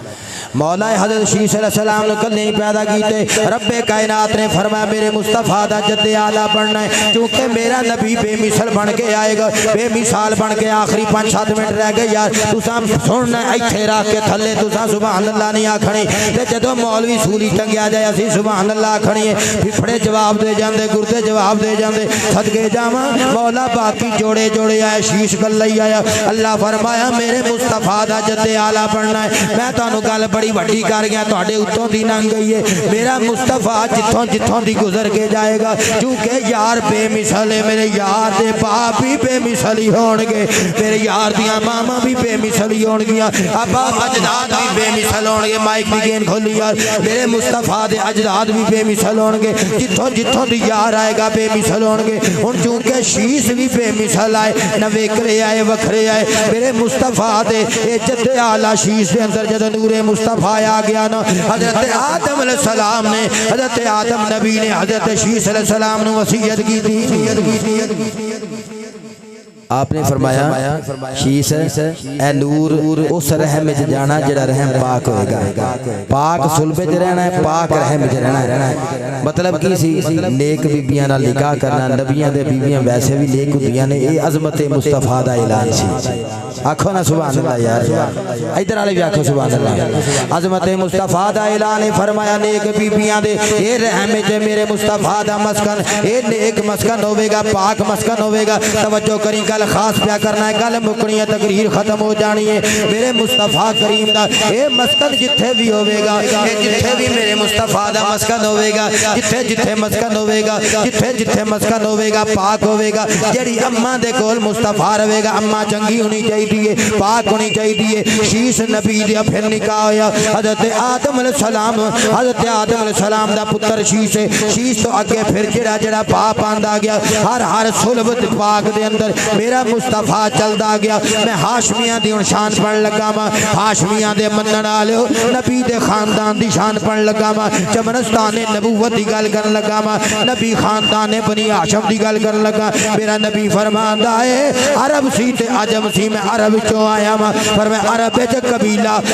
मौला हज़रत शीस अलैहिस्सलाम ने कल नहीं पैदा किए। रब्बे कायनात ने फरमाया मेरे मुस्तफा दा जद्दे आला बनना है, क्योंकि मेरा नबी बेमिसाल बन के आएगा, बेमिसाल बन के। आखिरी 5-7 मिनट रह गए यार, तुसां सुनना इत्थे रख के थल्ले तुसां सुभान अल्लाह नहीं आखनी। ते जदों मौलवी सूली टंगिया जाए असीं सुभान अल्लाह आखनी है। फिफड़े जवाब दे जांदे, गुरदे जवाब दे जांदे। सदके जावां मौला बाकी जोड़े जोड़े आए, शीश कल्ला ही आया। अल्लाह फरमाया मेरे मुस्तफा दा जद्दे आला बनना है। मैं तुहानूं गल बड़ी वड्डी कर गया तुहाडे उत्तों दी लंघ गई है मेरा मुस्तफा जिथों जिथों दी गुजर के जाएगा क्योंकि यार बेमिसाल है मेरे यार दे बाप भी बेमिसाली होणगे मेरे यार दियां मामा भी बेमिसाली होणगियां अब्बा अजदाद भी बेमिसाल होणगे माइक दी गेंद खोली यार मेरे मुस्तफा दे अजदाद भी बेमिसाल होणगे जिथों जिथों दी यार आएगा बेमिसाल होणगे हुण चूंकि शीश भी बेमिसाल आए नवेकरे आए वखरे आए मेरे मुस्तफा दे इज्जत आला शीश के अंदर जब नूरे मुस्तफा आ गया ना हजरत आदम अलैहिस्सलाम ने हजरत आदम नबी ने हजरत शीश अलैहिस्सलाम ने वसीयत की थी आपने फरमाया शीश ए नूर उस रहम में जाना जड़ा रहम पाक होएगा पाक सुलबे च रहना है पाक रहम च रहना है मतलब की सी नेक बीबियां नाल निकाह करना नबियां दे बीबियां वैसे भी नेक हुंदियां ने ये अजमत मुस्तफा दा ऐलान सी आखो ना सुभान अल्लाह यार इधर वाले भी आखो सुभान अल्लाह अजमत मुस्तफा दा ऐलान है फरमाया नेक बीबियां दे ये रहम च मेरे मुस्तफा दा मस्कन ये नेक मस्कन होवेगा पाक मस्कन होवेगा तवज्जो करी खास प्या करना है गल मुकनी है तकरीर खत्म हो जानी है मेरे मुस्तफा करीम दा ए मस्कन जिथे भी होवेगा जिथे भी मेरे मुस्तफा दा मस्कन होवेगा जिथे जिथे मस्कन होवेगा जिथे जिथे मस्कन होवेगा पाक होवेगा जेड़ी अम्मा दे कोल मुस्तफा रहेगा अम्मा चंगी होनी चाहिए पाक होनी चाहिए शीश नबी दा फिर निकाह होया हजरत आदम अलैहिस्सलाम हजरत आदम अलैहिस्सलाम दा पुत्र शीश शीश तो अगे फिर जेड़ा जेड़ा पाप आंदा गया हर सुलभ पाक दे अंदर मेरा मुस्तफा चलदा गया मैं हाशमियां दी शान पढ़ लगा वा हाशमियां दे मनण वाले नबी दे खानदान दी शान पढ़ लगा वा जबरस्तान नबूवत दी गल करन लगा वा नबी खानदान बनी हाशम दी गल करन लगा मेरा नबी फरमांदा है अरब सी ते अजम सी मैं अरब चों आया वा पर मैं अरब विच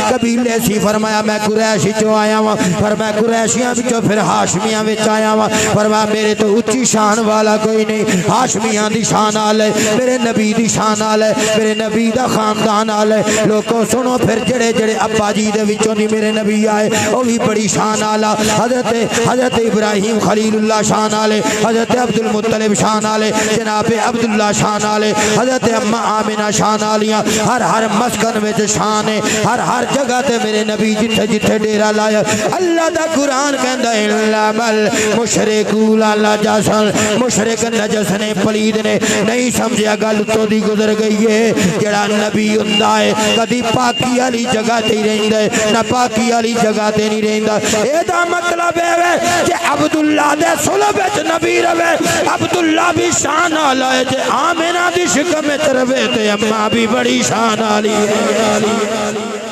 कबीले सी फरमाया मैं कुरैश चों आया वा पर मैं कुरैशियां विचों फिर हाशमियां विच आया वा फरमाया मेरे तो उच्ची शान वाला कोई नहीं हाशमियां दी शान वाले मेरे नबी दी शान आले मेरे नबी दा खानदान आले लोगों सुनो फिर जड़े जड़े अब्बा जी दे विचों दी मेरे नबी आए वो भी बड़ी शान आला हजरत इब्राहिम खलीलुल्लाह शान आले हजरत अब्दुल मुत्तलिब शान आले जनाब अब्दुल्ला शान आले हजरत अम्मा आमिना शान आलियां हर मस्कन विच शान है हर जगह ते मेरे नबी जिथे जिथे डेरा लाया अल्लाह दा कुरान कहंदा इल्लामल मुशरिकून ला जसल मुशरिक नजस ने पलीद ने नहीं समझिया गल तो दी गुजर गई है जड़ा नबी हुंदा है कदी पाकी वाली जगह ते रहिंदा है ना पाकी वाली जगह ते नहीं रहिंदा एदा मतलब है कि अब्दुल्ला दे सुलभ विच नबी रवे अब्दुल्ला भी शान वाला है जे आमिना दी शिकम में रवे ते अम्मा भी बड़ी शान वाली है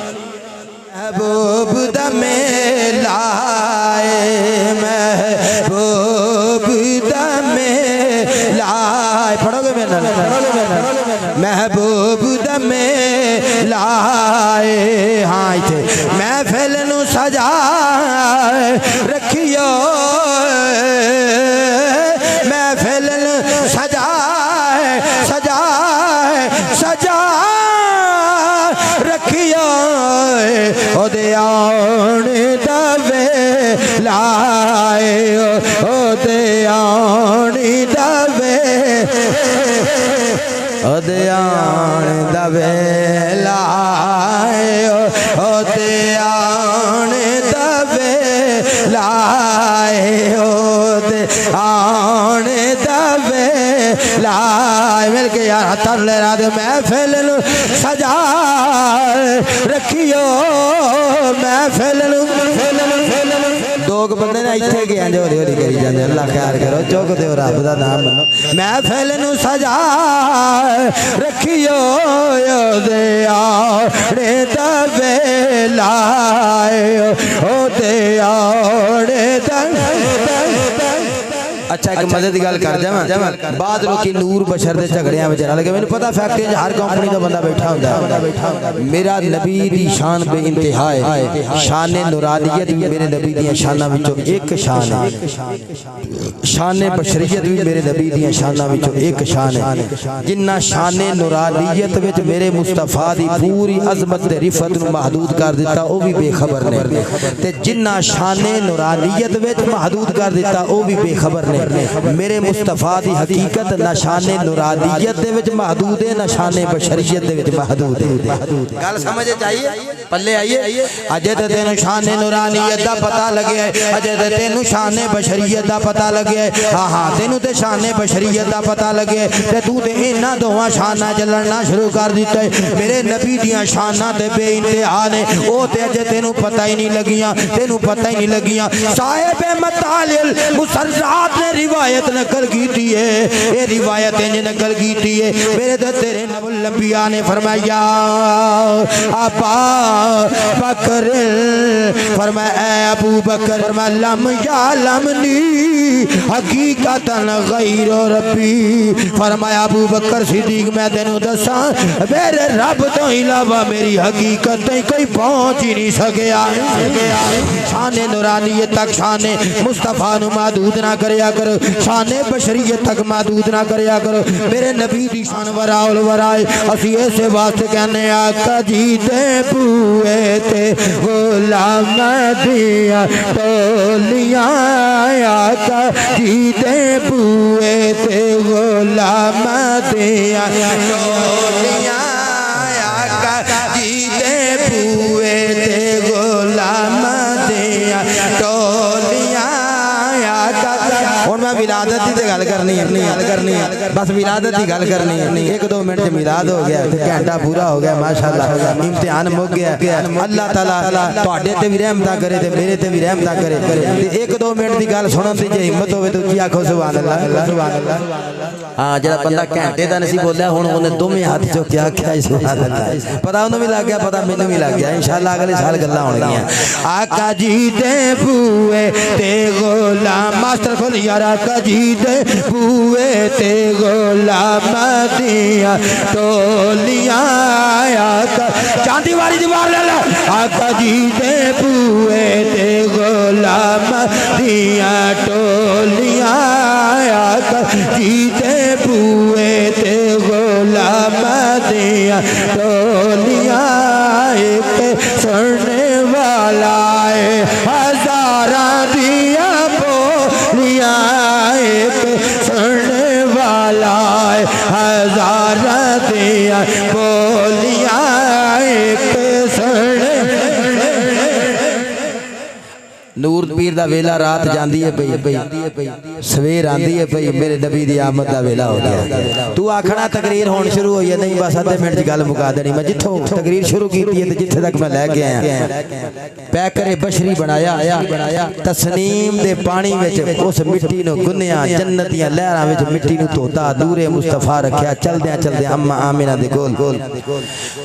महबूब दमे लाए महबूब दमे लाए पढ़ोगे मेरे महबूब दमे लाए हाँ इथे महफिल नू सजा रखियो महफिल नू सजा रखियो ओदे आने दवे लाए ओदे आने दवे ओदे आने दवे लाए ओदे आने दवे लाए ओदे आने दवे लाए मिल के यार हाथ ले रहा दे महफिल सजा रखियो महफिल दो बंदे ने इत्थे गए जो हौली हौली करी जाते अल्लाह ख्याल करो चुक दो रब का नाम मनो महफिल सजा रखियो दे आड़े दवे लाए ओ दे आड़े अच्छा एक मदद की गल कर जावां बाद लोग नूर बशर के झगड़िया में रल गए मैंने पता फैक्ट्री हर कंपनी का बंदा बैठा होंदा मेरा नबी दी शान बे इंतहा है शान नूरानियत भी मेरे नबी दी शानां विचों एक शान है शान बशरियत भी मेरे नबी दी शानां विचों एक शान है जिन्ना शान नूरानियत विच मेरे मुस्तफा दी पूरी अजमत ते रिफत नूं महदूद कर दिता वो भी बेखबर ने ते जिन्ना शान नूरानियत विच महदूद कर दिता वो भी बेखबर ने ने मेरे मुस्तफा दी हकीकत नशाने नुरानियत दे विच महदूद है, नशाने बशरियत दे विच महदूद है। गल समझ चाहिए पल्ले आइए। अजे ते तेनू शाने नुरानियत दा पता लगे है, अजे ते तेनू शाने बशरियत दा पता लगे है। हां हां तेनू ते शाने बशरियत दा पता लगे ते तू ते इन्हां दोवां शानां च लड़ना शुरू कर दिता है। मेरे नबी दियां शानां ते बेइंतहा ने, ओ ते अजे तेनू पता ही नहीं लगियां, तेनू पता ही नहीं लगियां। साहिब मतालिल मुसर्रात ने रिवायत नकल की थी है, ये रिवायत इंज नकल की थी है। मेरे ते तेरे नबी अंबिया ने फरमाया अबा बकर, फरमाया अबू बकर, फरमाया लम यालमनी हकीकतन गैर रब्बी, फरमाया अबू बकर सिद्दीक मैं तेनू दसा मेरे रब तो इलावा मेरी हकीकत कोई पहुंच ही नहीं सकिया। शाने नूरानियत तक शाने मुस्तफा नु महदूद ना करया करो, शाने बशरियत तक महदूद ना करया करो। मेरे नबी दी शान वराउल वराए असी ऐसे वास्ते कहने आका जी ते बूए ते गुलाम दिया टोलियां, आका जी ते बूए ते गुलाम दिया टोलियां, आका जी ते बूए ते गुलाम दिया टोलियां। हुण मैं विलादत की गल करनी है, बस विलादत की गल करनी है। एक दो मिनट मिलाद हो गया, घंटा पूरा हो गया, माशाअल्लाह इम्तिहान मुक गया। अल्लाह ताला तुहाडे ते भी रहमत करे ते मेरे ते भी रहमत करे। एक दो मिनट की गल सुनन दी जे हिम्मत होवे तो जी आखो सुभान अल्लाह सुभान अल्लाह। हां जेड़ा बंदा घंटे दा नहीं बोलिया हुण ओने दोवें हाथ चो क्या आख्या सुभान अल्लाह। पता उन्हें भी लग गया, पता मैनू भी लग गया। इंशाअल्लाह अगले साल गल्लां होणगियां। आका जी दे बूए ते गुलाम, मास्टर खोल यार, आका जी दे बूए ते गुलाम दिया टोलियां, आका चांदी वाली दीवार ले लो। आका जी दे बूए ते गुलाम दिया टोलियां, आका जी दे बूए ते गुलाम दिया टोलियां। एक सुनने वाला है हजारा दिया बोलियां, एक सुनने वाला है हजारा दिया बोलियां, एक सुनने। नूर पीर दा वेला रात जांदी है पई, सवेर आंदी है पई, मेरे नबी दी आमद दा वेला हो गया। तू आखना तकरीर होनी शुरू हुई है, नहीं बस आधे मिनट च गल मुका देनी। मैं जिथों तकरीर शुरू की है ते जिथे तक मैं लैके आया, पैकरे बशरी बनाया तस्नीम दे पानी विच उस मिट्टी नु गुन्निया, जन्नत दियां लहरां विच मिट्टी नु धोता, दूरे मुस्तफा रखया। चलदे चलदे अम्मा आमिना दे कोल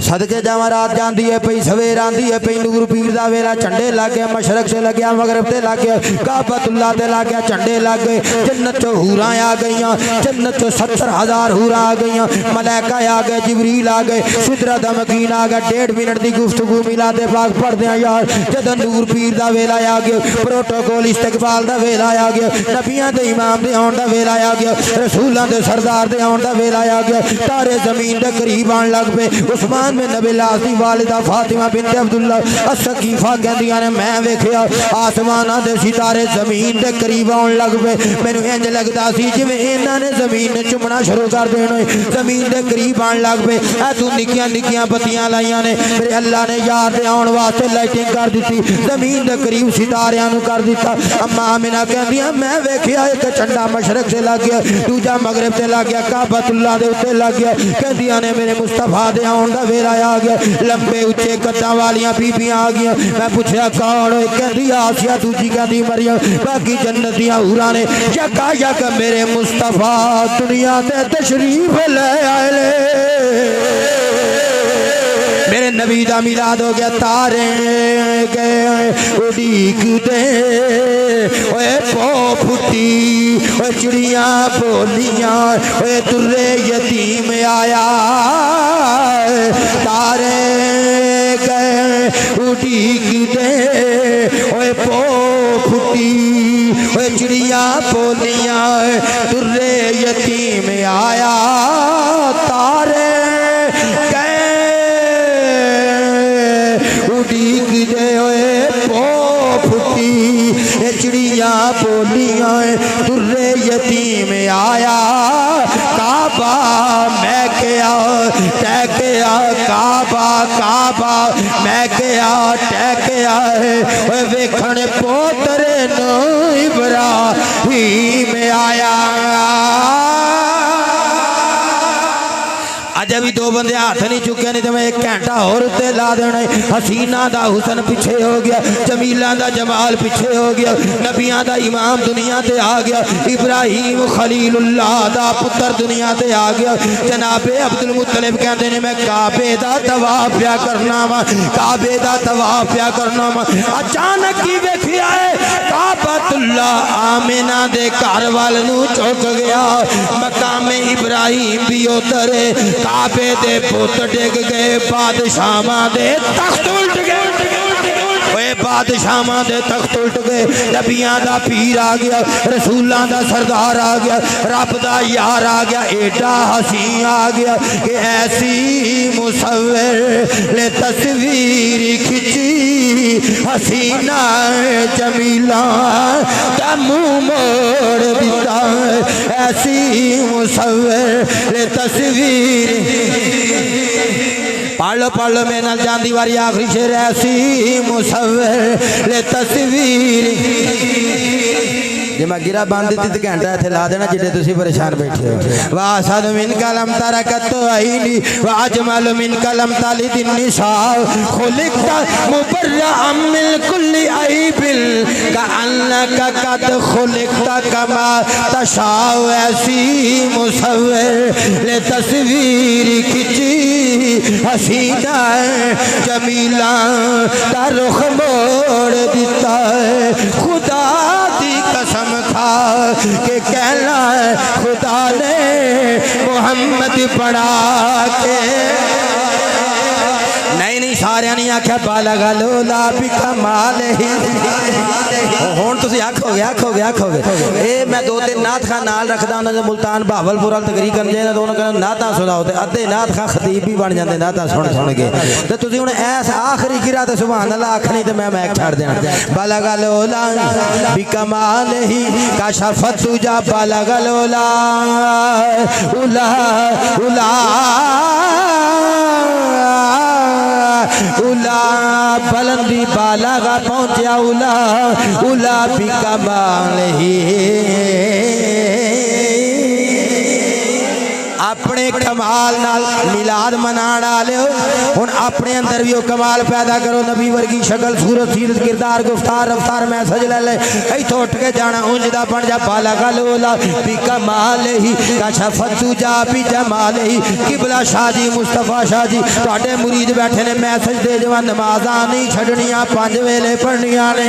सदके जावां रात जांदी है पई, सवेर आंदी है पई। नूर पीर दा वेला झंडे लग गए, मशरक से लग गया, मगरब से लग गया, काबतुल्लाह ते लग गया, झंडे लग गए। जन्नत चो हूरां आ गईयां, जन्नत चो 70,000 हूरां आ गईयां, मलाइका आ गए, जिबरील आ गए, सिदरत मकीन आ गया। 1.5 मिनट की गुफ्तगू मिलादे पाक पढ़दे आ यार। जदों नूर पीर दा वेला आ गया, प्रोटोकॉल इस्तकबाल दा वेला आ गया, नबियां दे इमाम दे आउण दा वेला आ गया, रसूलां दे सरदार दे आउण दा वेला आ गया। तारे जमीन दे करीब आण लग पे। उस्मान बिन नबी लास दी वालिदा फातिमा बिनत अब्दुल्ला अस्सकीफा कहंदियां ने मैं वेखिया आसमानां दे सितारे जमीन दे करीब आउण लग पे। मैनू इंज लगदा सी जिवें इन्हां ने जमीन ने चुमना शुरू कर देना, जमीन दे करीब आण लग पे। ऐ तू निक्कियां निक्कियां बत्तियां लाइयां ने, मेरे अल्लाह ने यार दे आउण वास्ते लाइटिंग कर दी, जमीन दे करीब सितारियां नू कर दिता। अम्मा आमिना कहंदियां मैं वेखिया एक झंडा मशरक से लग गया, दूजा मगरब से लग गया, काबतुल्लाह दे उत्ते लग गया। कहंदियां ने मेरे मुस्तफा दे आउण दा वेला आ गया। लंबे उच्चे कद्दां वालियां बीबियां आ गईयां। मैं पुछया कौन होए? कहंदी आसिया, दूजी कहंदी मरियम, बाकी जन्नत दियां हूरां ने। यका यक मेरे मुस्तफा दुनिया ते तशरीफ ले आए। मेरे नबी दा मिलाद हो गया। तारे गए उड़ीक दे ओए पो फुटी, ओए चिड़िया बोलियां, ओए दुर्रे यतीम आया। तारे गए उड़ीक दे ओए पो फुटी, ओए चिड़िया बोलियां, दुर्रे यतीम आया। तारे उड़ीक दे ओए पो फुटी, चिड़िया बोलियां, दुर्रे यतीम आया काबा मैं क्या टहकिया काबा काबा मैं क्या टहकिया है वेखण पोतरे नो इब्राहीम आया। अज भी दो बंदे हाथ नहीं चुके नहीं तो मैं 1 घंटा और उत्ते ला देना। हसीना दा हुसन पिछे हो गया, जमीला दा जमाल पिछे हो गया, नबियां दा इमाम दुनिया ते आ गया, इब्राहीम खलीलुल्लाह दा पुत्र दुनिया ते आ गया। जनाबे अब्दुल मुत्तलिब कहते ने मैं काबे दा तवाफ प्या करना वा, काबे दा तवाफ प्या करना वा। अचानक ही वेखिया है काबतुल्लाह आमिना दे घर वाल नू झुक गया। मकामे इब्राहीम भी उधर काबे दे पुत डिग गए, बादशाहां दे तख्त उल्ट गए, बादशाहां दे तख्त उल्ट गए। नबियां दा पीर आ गया, रसूलां दा सरदार आ गया, रब दा यार आ गया, एडा हसीन आ गया कि ऐसी मुसव्विर ले तस्वीर खिंची हसीना जमीला दा मुंह मोड़ दिता। ऐसी मुसव्विर ले तस्वीर पढ़ लो मेरे नाल जांदी वारी आखिरी शेर। ऐसी मुसव्विर ले तस्वीर जे मैं गिरा बांध दी तो घंटा इत्थे ला देना जिद्दे तुसीं परेशान बैठे हो। वाह साद मिन कलम तरकत आईनी वाह अजमल मिन कलम तालिद निसा खुलिकता मुबर्रअम मिन कुल्ली ऐबिल का अन्नका कद खुलिकता कमा तशाउ। ऐसी मुसव्विर ले तस्वीर खिंची हसीना जमीला दा रुख मोड़ दिता। खुदा दी कसम खा के कहना खुदा ने मोहम्मद पढ़ा के नहीं सारे नहीं आख्या बाला गलोला भी कमाल ही हुण तुसीं आखोगे ए मैं 2-3 नात खां नाल रखदा उन्हां दे मुल्तान बहावलपुर वाल तकरीर करन जाए तो उन्हां कहना नातां सुनाओ ते अद्धे नात खां खतीब भी बन जांदे नातां सुन के ते तुसीं हुण ऐस आखिरी गिरा ते सुभान अल्लाह आखनी ते मैं छड़ देना। बाला गलोला भी कमाल ही काशफत तुजा बाला गलोला उला उला उला बुलंदी बालागा पहुंचा उला उला भी कमाल ही अपने कमाल नाल मिलाद मनाण वाले हो। हुण अपने अंदर भी वो कमाल पैदा करो, नबी वर्गी शक्ल सूरत सीरत किरदार गुफ्तार रफ्तार मैसेज ले ले इथों उठ के जाना उंज दा बन जा बाला गलोला भी कमाल ही कशफत तुजा भी जमाल ही। किबला शाह जी मुस्तफा शाह जी तुहाडे मुरीद बैठे ने मैसेज दे जवा नमाज़ां नहीं छड़नियां 5 वेले पढ़नियां ने,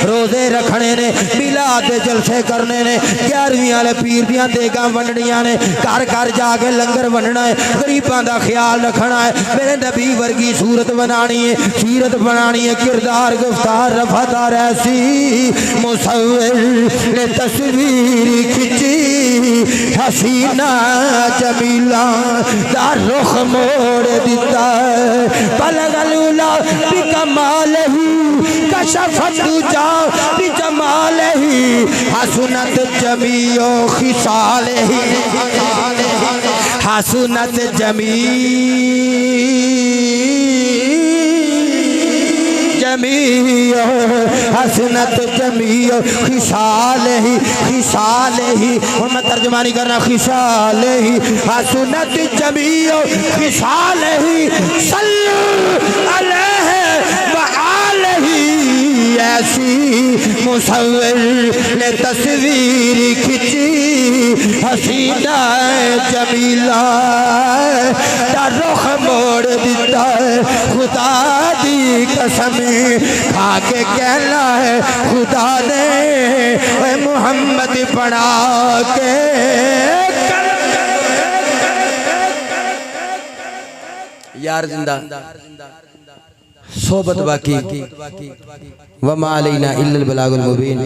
रोजे रखने ने, मिलाद दे जलसे करने ने, 11वीं वाले पीर दियां देगां वंडनियां ने, घर घर जा के लंगर बनना है, गरीबां दा ख्याल रखना है, मेरे नबी वर्गी सूरत बनानी है, सीरत बनानी है, किरदार गुफ्तार रफादार। ऐसी मुसव्विर ने तस्वीर खिंची हसीना जमीला दा रुख मोड़ दिता। बलगलूला भी कमाल ही कशफत तुजा भी जमाल ही हसनत जमीओ खिसाल ही हसनत जमीओ हसनत जमीओ खिसाल ही और मैं तर्जमा नहीं करना खिसाल ही हसनत जमीओ खिसाल ही सल्लु अलैहि व आलिही। ऐसी मुसव्विर ने तस्वीर खिंची हसीना जमीला दा रुख मोड़ दिता। खुदा दी कसम खा के कहना है खुदा ने मोहम्मद पढ़ा के यार जिंदा सोबत बाकी वमा अलैना इल्लल बलागुल मुबीन।